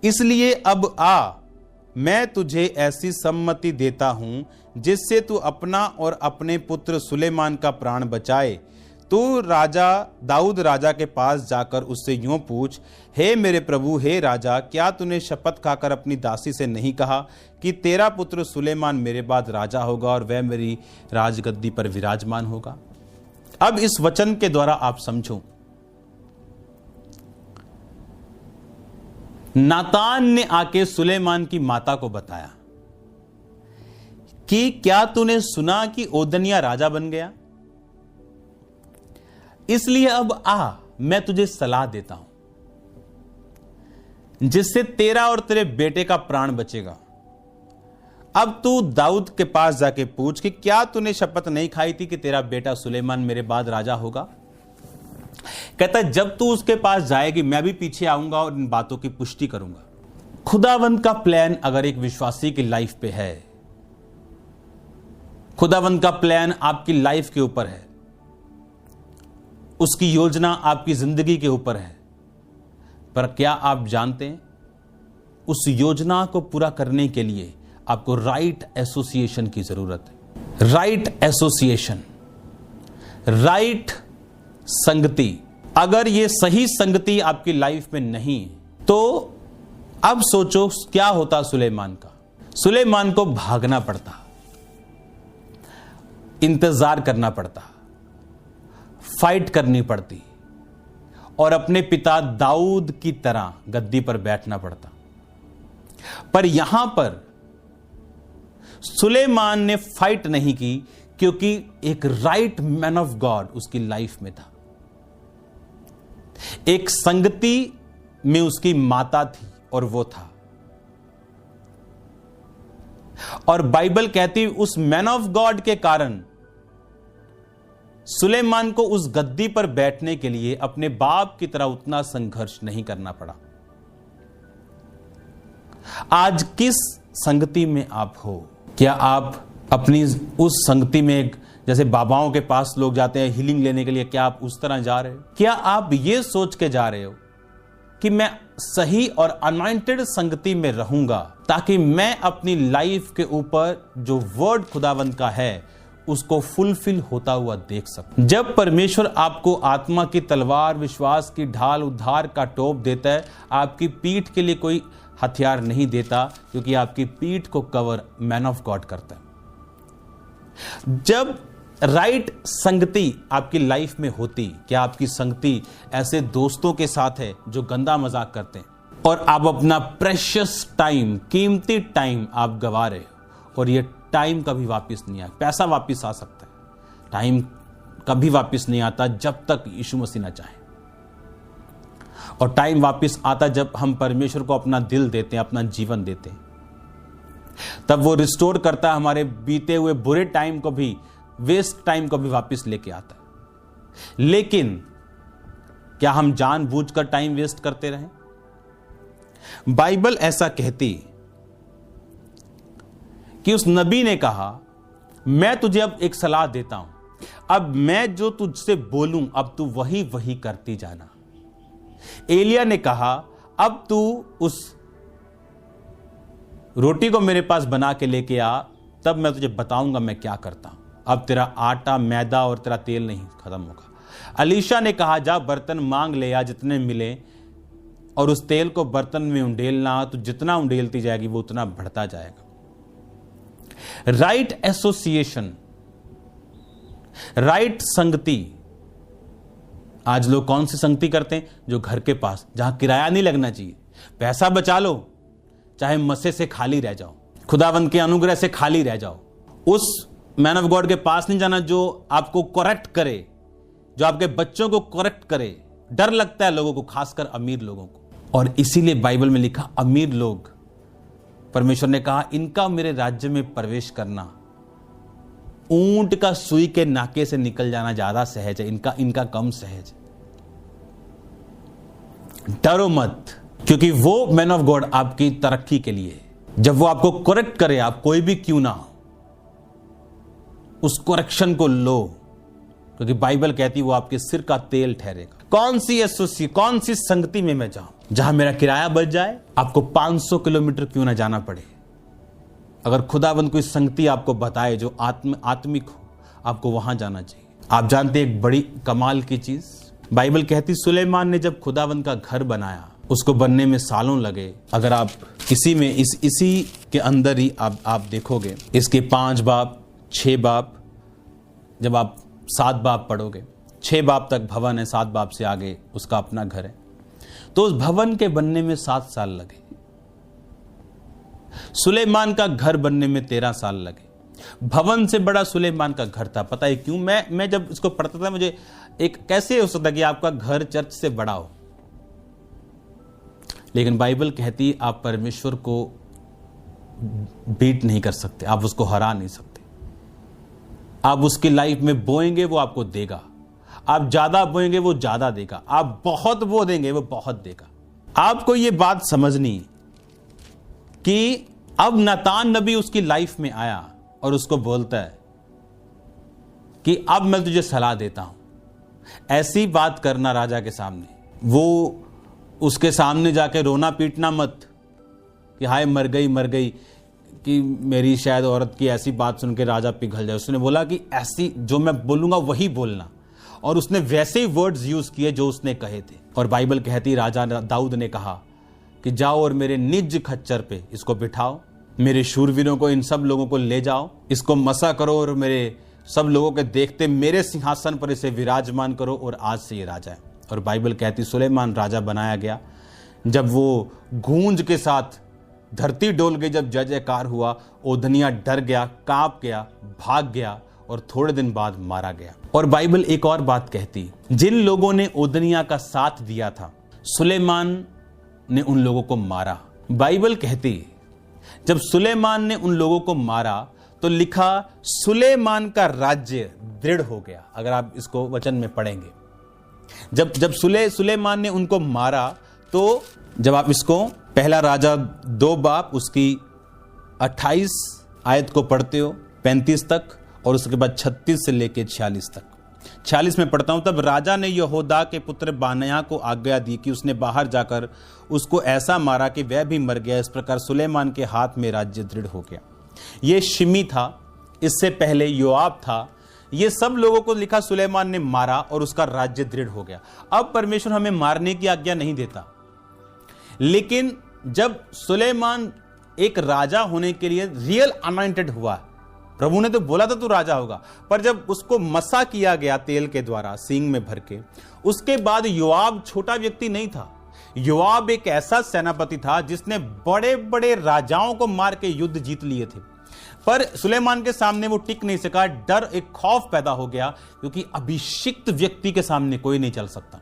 Speaker 1: इसलिए अब आ, मैं तुझे ऐसी सम्मति देता हूं जिससे तू अपना और अपने पुत्र सुलेमान का प्राण बचाए। तू राजा दाऊद राजा के पास जाकर उससे यूं पूछ, हे मेरे प्रभु, हे राजा, क्या तूने शपथ खाकर अपनी दासी से नहीं कहा कि तेरा पुत्र सुलेमान मेरे बाद राजा होगा और वह मेरी राजगद्दी पर विराजमान होगा? अब इस वचन के द्वारा आप समझो, नातान ने आके सुलेमान की माता को बताया कि क्या तूने सुना कि ओदनिया राजा बन गया? इसलिए अब आ, मैं तुझे सलाह देता हूं जिससे तेरा और तेरे बेटे का प्राण बचेगा। अब तू दाऊद के पास जाके पूछ कि क्या तूने शपथ नहीं खाई थी कि तेरा बेटा सुलेमान मेरे बाद राजा होगा? कहता है जब तू उसके पास जाएगी मैं भी पीछे आऊंगा और इन बातों की पुष्टि करूंगा। खुदावंद का प्लान अगर एक विश्वासी की लाइफ पे है, खुदावंद का प्लान आपकी लाइफ के ऊपर है, उसकी योजना आपकी जिंदगी के ऊपर है, पर क्या आप जानते हैं उस योजना को पूरा करने के लिए आपको राइट एसोसिएशन की जरूरत है। राइट एसोसिएशन, राइट संगति। अगर ये सही संगति आपकी लाइफ में नहीं है तो अब सोचो क्या होता सुलेमान का। सुलेमान को भागना पड़ता, इंतजार करना पड़ता, फाइट करनी पड़ती और अपने पिता दाऊद की तरह गद्दी पर बैठना पड़ता। पर यहां पर सुलेमान ने फाइट नहीं की क्योंकि एक राइट मैन ऑफ गॉड उसकी लाइफ में था। एक संगति में उसकी माता थी और वो था। और बाइबल कहती उस मैन ऑफ गॉड के कारण सुलेमान को उस गद्दी पर बैठने के लिए अपने बाप की तरह उतना संघर्ष नहीं करना पड़ा। आज किस संगति में आप हो? क्या आप अपनी उस संगति में, जैसे बाबाओं के पास लोग जाते हैं हीलिंग लेने के लिए, क्या आप उस तरह जा रहे हो? क्या आप ये सोच के जा रहे हो कि मैं सही और अनॉइंटेड संगति में रहूंगा ताकि मैं अपनी लाइफ के ऊपर जो वर्ड खुदावंद का है उसको फुलफिल होता हुआ देख सकते। जब परमेश्वर आपको आत्मा की तलवार, विश्वास की ढाल, उद्धार का टोप देता है, आपकी पीठ के लिए कोई हथियार नहीं देता, क्योंकि आपकी पीठ को कवर मैन ऑफ गॉड करता है। जब राइट संगति आपकी लाइफ में होती, क्या आपकी संगति ऐसे दोस्तों के साथ है जो गंदा मजाक करते हैं और आप अपना प्रेशियस टाइम, कीमती टाइम आप गवा रहे हो, और ये टाइम कभी वापस नहीं आए। पैसा वापस आ सकता है, टाइम कभी वापस नहीं आता जब तक यीशु मसीह ना चाहे। और टाइम वापस आता जब हम परमेश्वर को अपना दिल देते हैं, अपना जीवन देते हैं, तब वो रिस्टोर करता है हमारे बीते हुए बुरे टाइम को भी, वेस्ट टाइम को भी वापस लेके आता है। लेकिन क्या हम जानबूझकर टाइम वेस्ट करते रहें? बाइबल ऐसा कहती कि उस नबी ने कहा, मैं तुझे अब एक सलाह देता हूं, अब मैं जो तुझसे बोलूं अब तू वही वही करती जाना। एलिया ने कहा, अब तू उस रोटी को मेरे पास बना के लेके आ, तब मैं तुझे बताऊंगा मैं क्या करता हूं। अब तेरा आटा, मैदा और तेरा तेल नहीं खत्म होगा। अलीशा ने कहा, जा बर्तन मांग ले आ जितने मिले, और उस तेल को बर्तन में उंडेलना, तो जितना उंडेलती जाएगी वो उतना बढ़ता जाएगा। राइट एसोसिएशन, राइट संगति। आज लोग कौन सी संगति करते हैं? जो घर के पास, जहां किराया नहीं लगना चाहिए। पैसा बचा लो, चाहे मसे से खाली रह जाओ, खुदावंद के अनुग्रह से खाली रह जाओ। उस मैन ऑफ गॉड के पास नहीं जाना जो आपको करेक्ट करे, जो आपके बच्चों को करेक्ट करे। डर लगता है लोगों को, खासकर अमीर लोगों को। और इसीलिए बाइबल में लिखा, अमीर लोग, परमेश्वर ने कहा, इनका मेरे राज्य में प्रवेश करना ऊंट का सुई के नाके से निकल जाना ज्यादा सहज है, इनका कम सहज है। डरो मत, क्योंकि वो मैन ऑफ गॉड आपकी तरक्की के लिए, जब वो आपको करेक्ट करे, आप कोई भी क्यों ना हो, उस करेक्शन को लो, क्योंकि बाइबल कहती है वो आपके सिर का तेल ठहरेगा। कौन सी संगति में मैं जाऊं जहां मेरा किराया बच जाए, आपको 500 किलोमीटर क्यों ना जाना पड़े। अगर खुदाबंद कोई संगति आपको बताए जो आत्मिक हो, आपको वहां जाना चाहिए। आप जानते हैं एक बड़ी कमाल की चीज, बाइबल कहती सुलेमान ने जब खुदाबंद का घर बनाया, उसको बनने में सालों लगे। अगर आप इसी के अंदर ही आप देखोगे, इसके 5 बाब, 6 बाब, जब आप 7 बाब पढ़ोगे, 6 बाब तक भवन है, 7 बाब से आगे उसका अपना घर है। तो उस भवन के बनने में 7 साल लगे। सुलेमान का घर बनने में 13 साल लगे। भवन से बड़ा सुलेमान का घर था। पता है क्यों? मैं जब इसको पढ़ता था, मुझे एक कैसे हो सकता कि आपका घर चर्च से बड़ा हो। लेकिन बाइबल कहती आप परमेश्वर को बीट नहीं कर सकते, आप उसको हरा नहीं सकते। आप उसकी लाइफ में बोएंगे वो आपको देगा, आप ज्यादा बोएंगे वो ज्यादा देगा, आप बहुत बो देंगे वो बहुत देगा। आपको ये बात समझनी कि अब नातान नबी उसकी लाइफ में आया और उसको बोलता है कि अब मैं तुझे सलाह देता हूं, ऐसी बात करना राजा के सामने। वो उसके सामने जाके रोना पीटना मत कि हाय मर गई, कि मेरी शायद औरत की ऐसी बात सुन के राजा पिघल जाए। उसने बोला कि ऐसी जो मैं बोलूंगा वही बोलना, और उसने वैसे ही वर्ड्स यूज किए जो उसने कहे थे। और बाइबल कहती राजा दाऊद ने कहा कि जाओ और मेरे निज खच्चर पे इसको बिठाओ, मेरे शूरवीरों को, इन सब लोगों को ले जाओ, इसको मसा करो और मेरे सब लोगों के देखते मेरे सिंहासन पर इसे विराजमान करो, और आज से ये राजा है। और बाइबल कहती सुलेमान राजा बनाया गया। जब वो गूंज के साथ धरती डोल गई, जब जय जयकार हुआ, ओदनिया डर गया, कांप गया, भाग गया और थोड़े दिन बाद मारा गया। और बाइबल एक और बात कहती, जिन लोगों ने ओदनिया का साथ दिया था, सुलेमान ने उन लोगों को मारा। बाइबल कहती जब सुलेमान ने उन लोगों को मारा तो लिखा सुलेमान का राज्य दृढ़ हो गया। अगर आप इसको वचन में पढ़ेंगे, जब सुलेमान ने उनको मारा, तो जब आप इसको पहला राजा 2 बाब उसकी 28 आयत को पढ़ते हो 35 तक, और उसके बाद 36 से लेकर 46 तक। 46 में पढ़ता हूं, तब राजा ने यहोदा के पुत्र बानया को आज्ञा दी कि उसने बाहर जाकर उसको ऐसा मारा कि वह भी मर गया। इस प्रकार सुलेमान के हाथ में राज्य दृढ़ हो गया। ये शिमी था, इससे पहले योआब था, ये सब लोगों को लिखा सुलेमान ने मारा और उसका राज्य दृढ़ हो गया। अब परमेश्वर हमें मारने की आज्ञा नहीं देता, लेकिन जब सुलेमान एक राजा होने के लिए रियल अनॉइंटेड हुआ, प्रभु ने तो बोला था तू राजा होगा, पर जब उसको मसा किया गया तेल के द्वारा सींग में भर के, उसके बाद योआब छोटा व्यक्ति नहीं था। योआब एक ऐसा सेनापति था जिसने बड़े बड़े राजाओं को मार के युद्ध जीत लिए थे, पर सुलेमान के सामने वो टिक नहीं सका। डर, एक खौफ पैदा हो गया, क्योंकि अभिषिक्त व्यक्ति के सामने कोई नहीं चल सकता।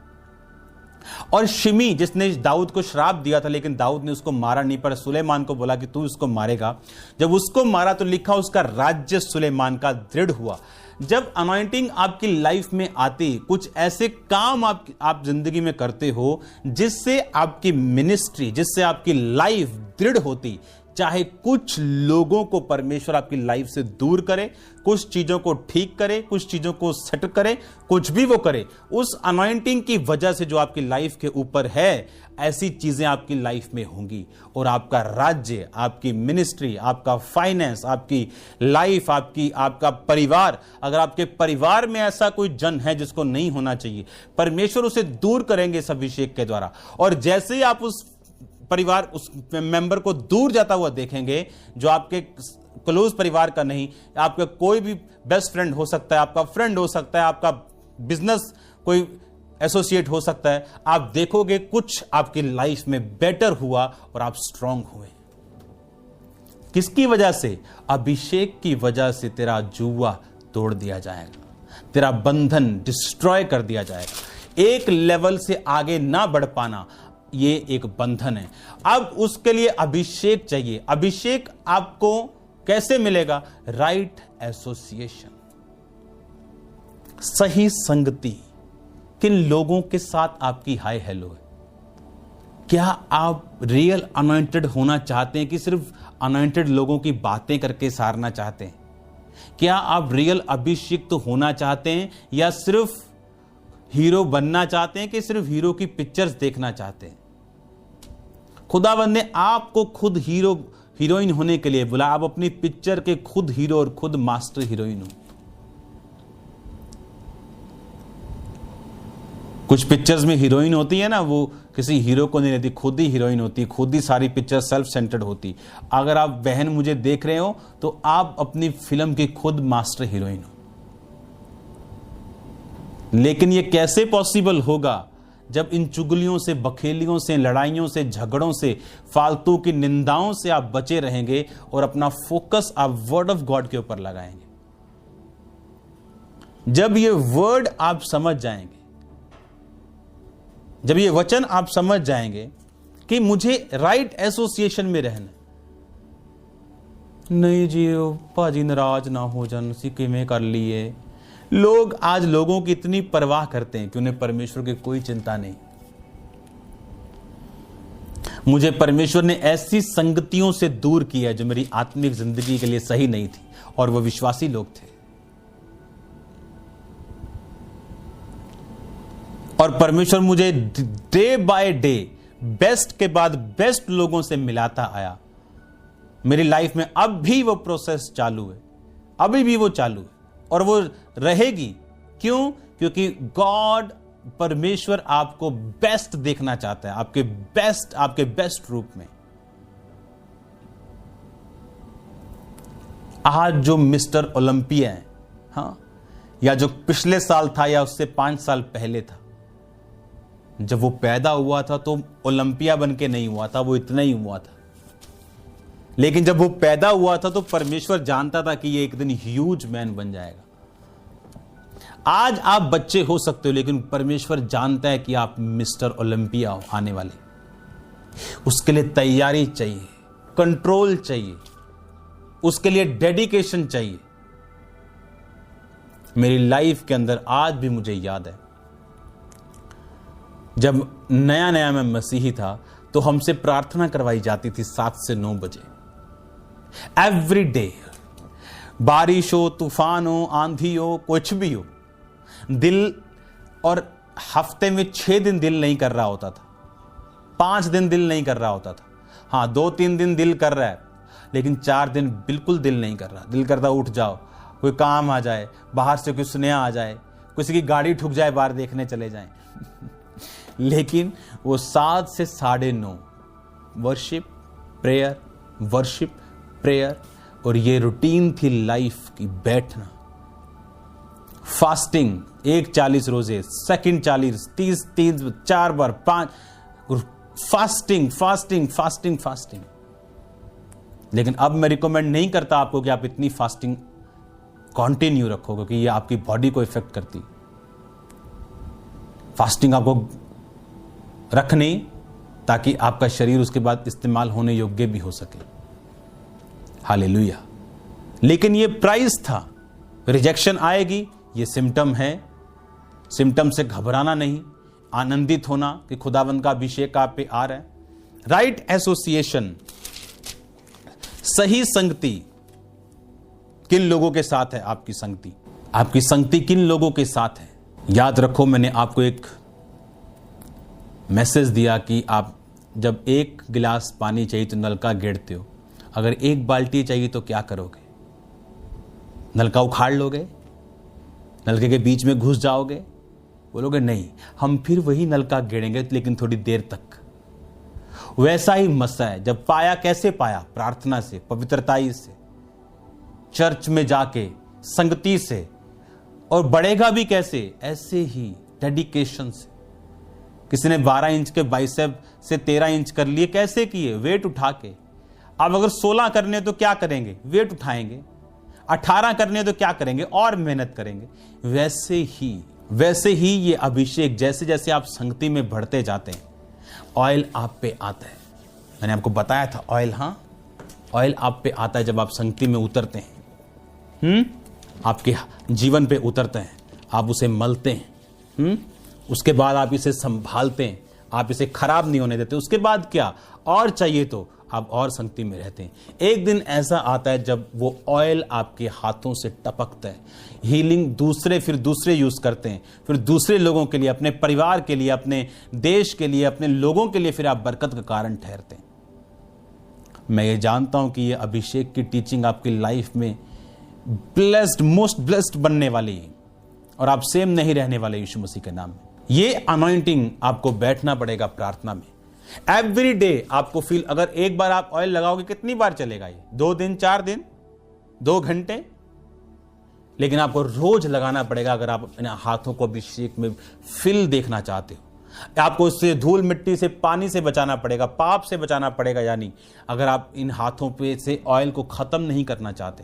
Speaker 1: और शिमी जिसने दाऊद को श्राप दिया था, लेकिन दाऊद ने उसको मारा नहीं, पर सुलेमान को बोला कि तू इसको मारेगा। जब उसको मारा तो लिखा उसका राज्य सुलेमान का दृढ़ हुआ। जब अनॉइंटिंग आपकी लाइफ में आती, कुछ ऐसे काम आप जिंदगी में करते हो जिससे आपकी मिनिस्ट्री, जिससे आपकी लाइफ दृढ़ होती, चाहे कुछ लोगों को परमेश्वर आपकी लाइफ से दूर करे, कुछ चीजों को ठीक करे, कुछ चीजों को सेट करे, कुछ भी वो करे, उस अनॉइंटिंग की वजह से जो आपकी लाइफ के ऊपर है, ऐसी चीजें आपकी लाइफ में होंगी और आपका राज्य, आपकी मिनिस्ट्री, आपका फाइनेंस, आपकी लाइफ, आपका परिवार, अगर आपके परिवार में ऐसा कोई जन है जिसको नहीं होना चाहिए, परमेश्वर उसे दूर करेंगे इस अभिषेक के द्वारा। और जैसे ही आप उस परिवार, उस मेंबर को दूर जाता हुआ देखेंगे, जो आपके क्लोज परिवार का नहीं, आपका कोई भी बेस्ट फ्रेंड हो सकता है, आपका फ्रेंड हो सकता है, आपका बिजनेस कोई एसोसिएट हो सकता है, आप देखोगे कुछ आपकी लाइफ में बेटर हुआ और आप स्ट्रांग हुए। किसकी वजह से? अभिषेक की वजह से तेरा जुआ तोड़ दिया जाएगा, तेरा बंधन डिस्ट्रॉय कर दिया जाएगा। एक लेवल से आगे ना बढ़ पाना, ये एक बंधन है। अब उसके लिए अभिषेक चाहिए। अभिषेक आपको कैसे मिलेगा? राइट एसोसिएशन, सही संगति। किन लोगों के साथ आपकी हाय हेलो है? क्या आप रियल अनॉइंटेड होना चाहते हैं कि सिर्फ अनॉइंटेड लोगों की बातें करके सारना चाहते हैं? क्या आप रियल अभिषिक्त होना चाहते हैं, या सिर्फ हीरो बनना चाहते हैं, कि सिर्फ हीरो की पिक्चर्स देखना चाहते हैं? खुदावंद ने आपको खुद हीरोइन होने के लिए बोला। आप अपनी पिक्चर के खुद हीरो और खुद मास्टर हीरोइन हो। कुछ पिक्चर्स में हीरोइन होती है ना, वो किसी हीरो को नहीं रहती, खुद ही हीरोइन होती, खुद ही सारी पिक्चर सेल्फ सेंटर्ड होती। अगर आप बहन मुझे देख रहे हो तो आप अपनी फिल्म की खुद मास्टर हीरोइन हो। लेकिन ये कैसे पॉसिबल होगा? जब इन चुगलियों से, बखेलियों से, लड़ाइयों से, झगड़ों से, फालतू की निंदाओं से आप बचे रहेंगे और अपना फोकस आप वर्ड ऑफ गॉड के ऊपर लगाएंगे। जब ये वर्ड आप समझ जाएंगे, जब ये वचन आप समझ जाएंगे कि मुझे राइट एसोसिएशन में रहना, नहीं जी भाजी नाराज ना हो जान, सिक्के में कर लिए। लोग आज लोगों की इतनी परवाह करते हैं कि उन्हें परमेश्वर की कोई चिंता नहीं। मुझे परमेश्वर ने ऐसी संगतियों से दूर किया जो मेरी आत्मिक जिंदगी के लिए सही नहीं थी, और वो विश्वासी लोग थे। और परमेश्वर मुझे डे बाय डे बेस्ट के बाद बेस्ट लोगों से मिलाता आया। मेरी लाइफ में अब भी वो प्रोसेस चालू है, अभी भी वो चालू है, और वो रहेगी। क्यों? क्योंकि गॉड, परमेश्वर आपको बेस्ट देखना चाहता है, आपके बेस्ट रूप में। आज जो मिस्टर ओलंपिया है, हाँ, या जो पिछले साल था या उससे 5 साल पहले था, जब वो पैदा हुआ था तो ओलंपिया बन के नहीं हुआ था, वो इतना ही हुआ था। लेकिन जब वो पैदा हुआ था तो परमेश्वर जानता था कि ये एक दिन ह्यूज मैन बन जाएगा। आज आप बच्चे हो सकते हो, लेकिन परमेश्वर जानता है कि आप मिस्टर ओलंपिया हो आने वाले। उसके लिए तैयारी चाहिए, कंट्रोल चाहिए, उसके लिए डेडिकेशन चाहिए। मेरी लाइफ के अंदर आज भी मुझे याद है, जब नया नया मैं मसीही था तो हमसे प्रार्थना करवाई जाती थी 7 से 9 बजे एवरी डे। बारिश हो, तूफान हो, आंधी हो, कुछ भी हो, दिल, और हफ्ते में 6 दिन दिल नहीं कर रहा होता था, 5 दिन दिल नहीं कर रहा होता था, हाँ 2-3 दिन दिल कर रहा है, लेकिन 4 दिन बिल्कुल दिल नहीं कर रहा। दिल करता उठ जाओ, कोई काम आ जाए, बाहर से कुछ नया आ जाए, किसी की गाड़ी ठुक जाए, बाहर देखने चले जाएं। लेकिन वो 7 से 9:30 वर्शिप प्रेयर, और ये रूटीन थी लाइफ की। बैठना, फास्टिंग, 1 40 रोजे, सेकंड 40, 30 4 बार 5, फास्टिंग। लेकिन अब मैं रिकमेंड नहीं करता आपको कि आप इतनी फास्टिंग कंटिन्यू रखो, क्योंकि ये आपकी बॉडी को इफेक्ट करती। फास्टिंग आपको रखनी ताकि आपका शरीर उसके बाद इस्तेमाल होने योग्य भी हो सके। हालेलुया। लेकिन ये प्राइस था। रिजेक्शन आएगी, ये सिम्टम है। सिम्टम से घबराना नहीं, आनंदित होना कि खुदावंद का अभिषेक आप पे आ रहा है। राइट एसोसिएशन, सही संगति। किन लोगों के साथ है आपकी संगति? आपकी संगति किन लोगों के साथ है? याद रखो, मैंने आपको एक मैसेज दिया कि आप जब 1 गिलास पानी चाहिए तो नलका गेड़ते हो। अगर 1 बाल्टी चाहिए तो क्या करोगे? नलका उखाड़ लोगे? नलके के बीच में घुस जाओगे? बोलोगे नहीं, हम फिर वही नलका गेड़ेंगे, लेकिन थोड़ी देर तक। वैसा ही मसा है। जब पाया, कैसे पाया? प्रार्थना से, पवित्रताई से, चर्च में जाके, संगति से। और बढ़ेगा भी कैसे? ऐसे ही डेडिकेशन से। किसी ने 12 इंच के बाइसेप से 13 इंच कर लिए, कैसे किए? वेट उठा के। अब अगर 16 करने तो क्या करेंगे? वेट उठाएंगे। 18 करने तो क्या करेंगे? और मेहनत करेंगे। वैसे ही ये अभिषेक, जैसे जैसे आप संगति में बढ़ते जाते हैं, ऑयल आप पे आता है। मैंने आपको बताया था ऑयल, ऑयल आप पे आता है जब आप संगति में उतरते हैं। आपके जीवन पे उतरते हैं, आप उसे मलते हैं। उसके बाद आप इसे संभालते हैं, आप इसे खराब नहीं होने देते। उसके बाद क्या और चाहिए तो आप और संगति में रहते हैं। एक दिन ऐसा आता है जब वो ऑयल आपके हाथों से टपकता है। हीलिंग फिर दूसरे यूज करते हैं, फिर दूसरे लोगों के लिए, अपने परिवार के लिए, अपने देश के लिए, अपने लोगों के लिए फिर आप बरकत का कारण ठहरते हैं। मैं ये जानता हूं कि ये अभिषेक की टीचिंग आपकी लाइफ में मोस्ट ब्लेस्ड बनने वाली है, और आप सेम नहीं रहने वाले यीशु मसीह के नाम में। ये अनॉइंटिंग आपको बैठना पड़ेगा प्रार्थना में। एवरी डे आपको फील, अगर एक बार आप ऑयल लगाओगे, कितनी बार चलेगा ये? 2 दिन, 4 दिन, 2 घंटे? लेकिन आपको रोज लगाना पड़ेगा अगर आप अपने हाथों को अभिषेक में फिल देखना चाहते हो। आपको उससे धूल मिट्टी से, पानी से बचाना पड़ेगा, पाप से बचाना पड़ेगा। यानी अगर आप इन हाथों पे से ऑयल को खत्म नहीं करना चाहते,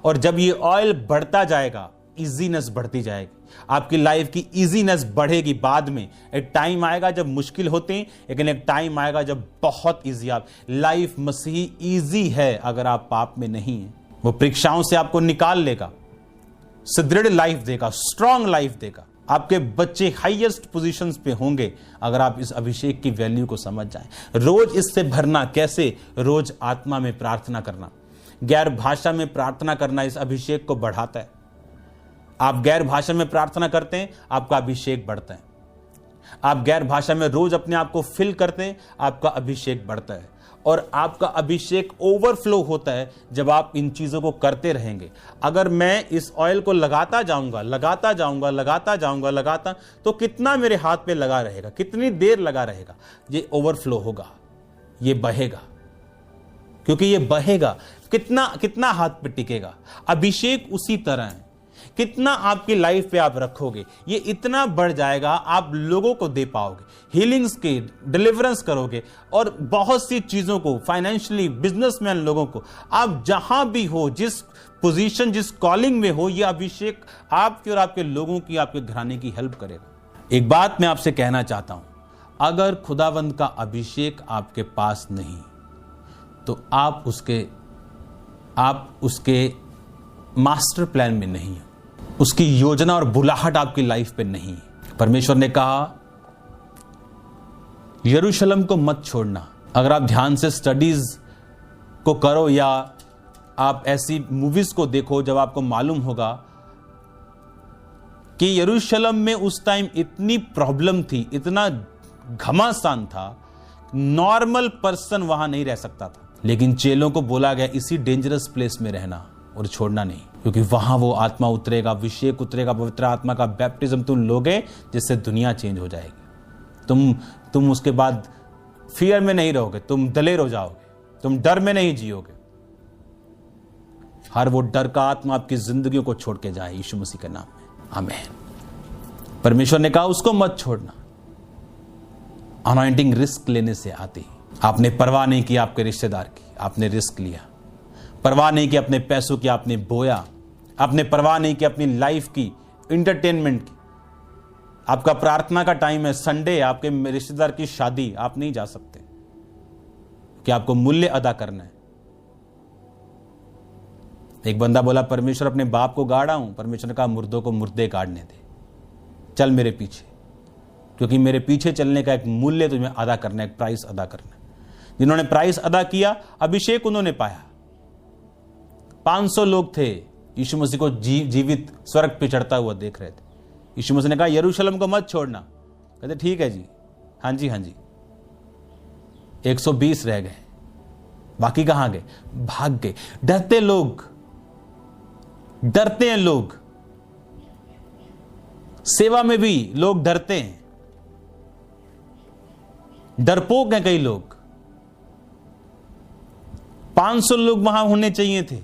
Speaker 1: और जब ये ऑयल बढ़ता जाएगा, इजीनेस बढ़ती जाएगी, आपकी लाइफ की इजीनेस बढ़ेगी। बाद में एक टाइम आएगा जब मुश्किल होते हैं, लेकिन एक टाइम आएगा जब बहुत इजी। आप लाइफ मसीह इजी है अगर आप पाप में नहीं है। वो परीक्षाओं से आपको निकाल लेगा, सुदृढ़ लाइफ देगा, स्ट्रांग लाइफ देगा। आपके बच्चे हाईएस्ट पोजीशंस पे होंगे अगर आप इस अभिषेक की वैल्यू को समझ जाएं। रोज इससे भरना कैसे? रोज आत्मा में प्रार्थना करना, गैर भाषा में प्रार्थना करना इस अभिषेक को बढ़ाता है। आप गैर भाषा में प्रार्थना करते हैं, आपका अभिषेक बढ़ता है। आप गैर भाषा में रोज अपने आप को फिल करते हैं, आपका अभिषेक बढ़ता है। और आपका अभिषेक ओवरफ्लो होता है जब आप इन चीजों को करते रहेंगे। अगर मैं इस ऑयल को लगाता जाऊंगा, तो कितना मेरे हाथ पे लगा रहेगा? कितनी देर लगा रहेगा? ये ओवरफ्लो होगा, ये बहेगा। क्योंकि ये बहेगा, कितना हाथ पे टिकेगा? अभिषेक उसी तरह है। कितना आपकी लाइफ पे आप रखोगे, ये इतना बढ़ जाएगा, आप लोगों को दे पाओगे, हीलिंग्स के डिलीवरेंस करोगे, और बहुत सी चीजों को, फाइनेंशियली, बिजनेसमैन लोगों को, आप जहां भी हो, जिस पोजीशन, जिस कॉलिंग में हो, यह अभिषेक आपके और आपके लोगों की, आपके घराने की हेल्प करेगा। एक बात मैं आपसे कहना चाहता हूं, अगर खुदावंद का अभिषेक आपके पास नहीं तो आप उसके मास्टर प्लान में नहीं है, उसकी योजना और बुलाहट आपकी लाइफ पे नहीं है। परमेश्वर ने कहा यरूशलेम को मत छोड़ना। अगर आप ध्यान से स्टडीज को करो या आप ऐसी मूवीज को देखो, जब आपको मालूम होगा कि यरूशलेम में उस टाइम इतनी प्रॉब्लम थी, इतना घमासान था, नॉर्मल पर्सन वहां नहीं रह सकता था। लेकिन चेलों को बोला गया इसी डेंजरस प्लेस में रहना और छोड़ना नहीं, क्योंकि वहां वो आत्मा उतरेगा, अभिषेक उतरेगा, पवित्र आत्मा का बैप्टिज्म तुम लोगे, जिससे दुनिया चेंज हो जाएगी। तुम उसके बाद फियर में नहीं रहोगे, तुम दलेर हो जाओगे, तुम डर में नहीं जियोगे। हर वो डर का आत्मा आपकी जिंदगियों को छोड़ के जाए यीशु मसीह के नाम में, आमीन। परमेश्वर ने कहा उसको मत छोड़ना। अनॉइंटिंग रिस्क लेने से आती। आपने परवाह नहीं की आपके रिश्तेदार की, आपने रिस्क लिया। परवाह नहीं की अपने पैसों की, आपने बोया। आपने परवाह नहीं की अपनी लाइफ की, इंटरटेनमेंट की। आपका प्रार्थना का टाइम है, संडे, आपके रिश्तेदार की शादी, आप नहीं जा सकते कि आपको मूल्य अदा करना है। एक बंदा बोला परमेश्वर अपने बाप को गाड़ा हूं। परमेश्वर ने कहा मुर्दों को मुर्दे गाड़ने दे, चल मेरे पीछे, क्योंकि मेरे पीछे चलने का एक मूल्य तुम्हें अदा करना है, एक प्राइस अदा करना है। जिन्होंने प्राइस अदा किया, अभिषेक उन्होंने पाया। 500 लोग थे, यीशु मसीह को जीवित स्वर्ग पे चढ़ता हुआ देख रहे थे। यीशु मसीह ने कहा यरूशलेम को मत छोड़ना। कहते ठीक है जी, हाँ जी हाँ जी। 120 रह गए, बाकी कहां गए? भाग गए। डरते हैं लोग। सेवा में भी लोग डरते हैं, डरपोक हैं कई लोग। 500 लोग वहां होने चाहिए थे,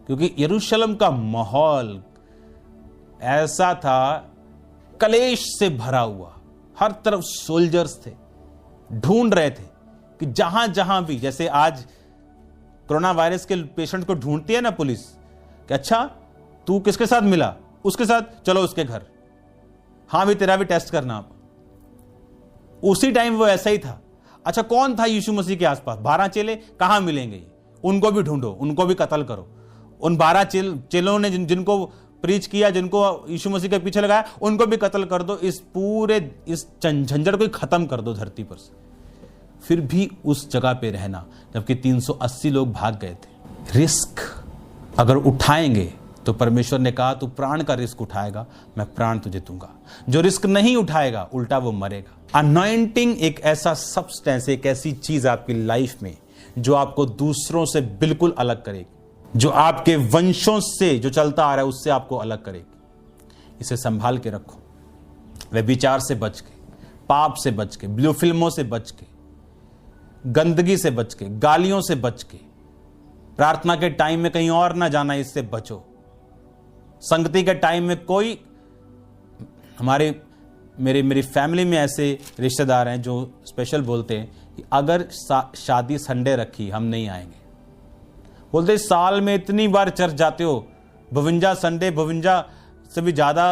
Speaker 1: क्योंकि यरूशलेम का माहौल ऐसा था, कलेश से भरा हुआ। हर तरफ सोल्जर्स थे, ढूंढ रहे थे कि जहां जहां भी, जैसे आज कोरोना वायरस के पेशेंट को ढूंढती है ना पुलिस, कि अच्छा तू किसके साथ मिला, उसके साथ, चलो उसके घर, हां भी तेरा भी टेस्ट करना आप। उसी टाइम वो ऐसा ही था। अच्छा कौन था यीशु मसीह के आसपास? 12 चेले, कहां मिलेंगे? उनको भी ढूंढो, उनको भी कत्ल करो। उन 12 चेलों ने जिनको प्रीच किया, जिनको यीशु मसीह के पीछे लगाया, उनको भी कत्ल कर दो। इस पूरे इस झंझट को खत्म कर दो धरती पर से। फिर भी उस जगह पे रहना, जबकि 380 लोग भाग गए थे। रिस्क अगर उठाएंगे तो परमेश्वर ने कहा तू प्राण का रिस्क उठाएगा, मैं प्राण तुझे दूंगा। जो रिस्क नहीं उठाएगा, उल्टा वो मरेगा। अनॉइंटिंग एक ऐसा सब्सटेंस, एक ऐसी चीज आपकी लाइफ में जो आपको दूसरों से बिल्कुल अलग करेगी, जो आपके वंशों से जो चलता आ रहा है उससे आपको अलग करेगी। इसे संभाल के रखो। व्यभिचार से बच के, पाप से बच के, ब्लू फिल्मों से बच के, गंदगी से बच के, गालियों से बच के, प्रार्थना के टाइम में कहीं और ना जाना, इससे बचो। संगति के टाइम में कोई, मेरी फैमिली में ऐसे रिश्तेदार हैं जो स्पेशल बोलते हैं कि अगर शादी संडे रखी हम नहीं आएंगे। बोलते साल में इतनी बार चर्च जाते हो, 52 संडे, 52 से भी ज्यादा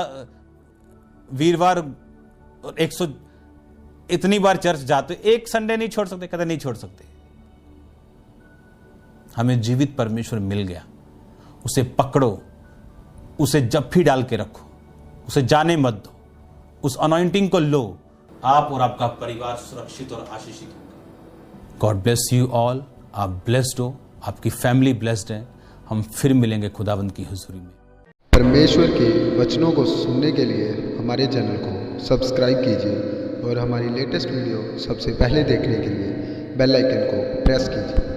Speaker 1: वीरवार, 100 इतनी बार चर्च जाते हो, एक संडे नहीं छोड़ सकते? कहते नहीं छोड़ सकते। हमें जीवित परमेश्वर मिल गया, उसे पकड़ो, उसे जप्फी डाल के रखो, उसे जाने मत दो। उस अनॉइंटिंग को लो, आप और आपका परिवार सुरक्षित और आशीषित होगा। God bless you all. आप ब्लेस्ड हो, आपकी फैमिली ब्लेस्ड है। हम फिर मिलेंगे खुदावंद की हुजूरी में।
Speaker 2: परमेश्वर के वचनों को सुनने के लिए हमारे चैनल को सब्सक्राइब कीजिए और हमारी लेटेस्ट वीडियो सबसे पहले देखने के लिए बेल आइकन को प्रेस कीजिए।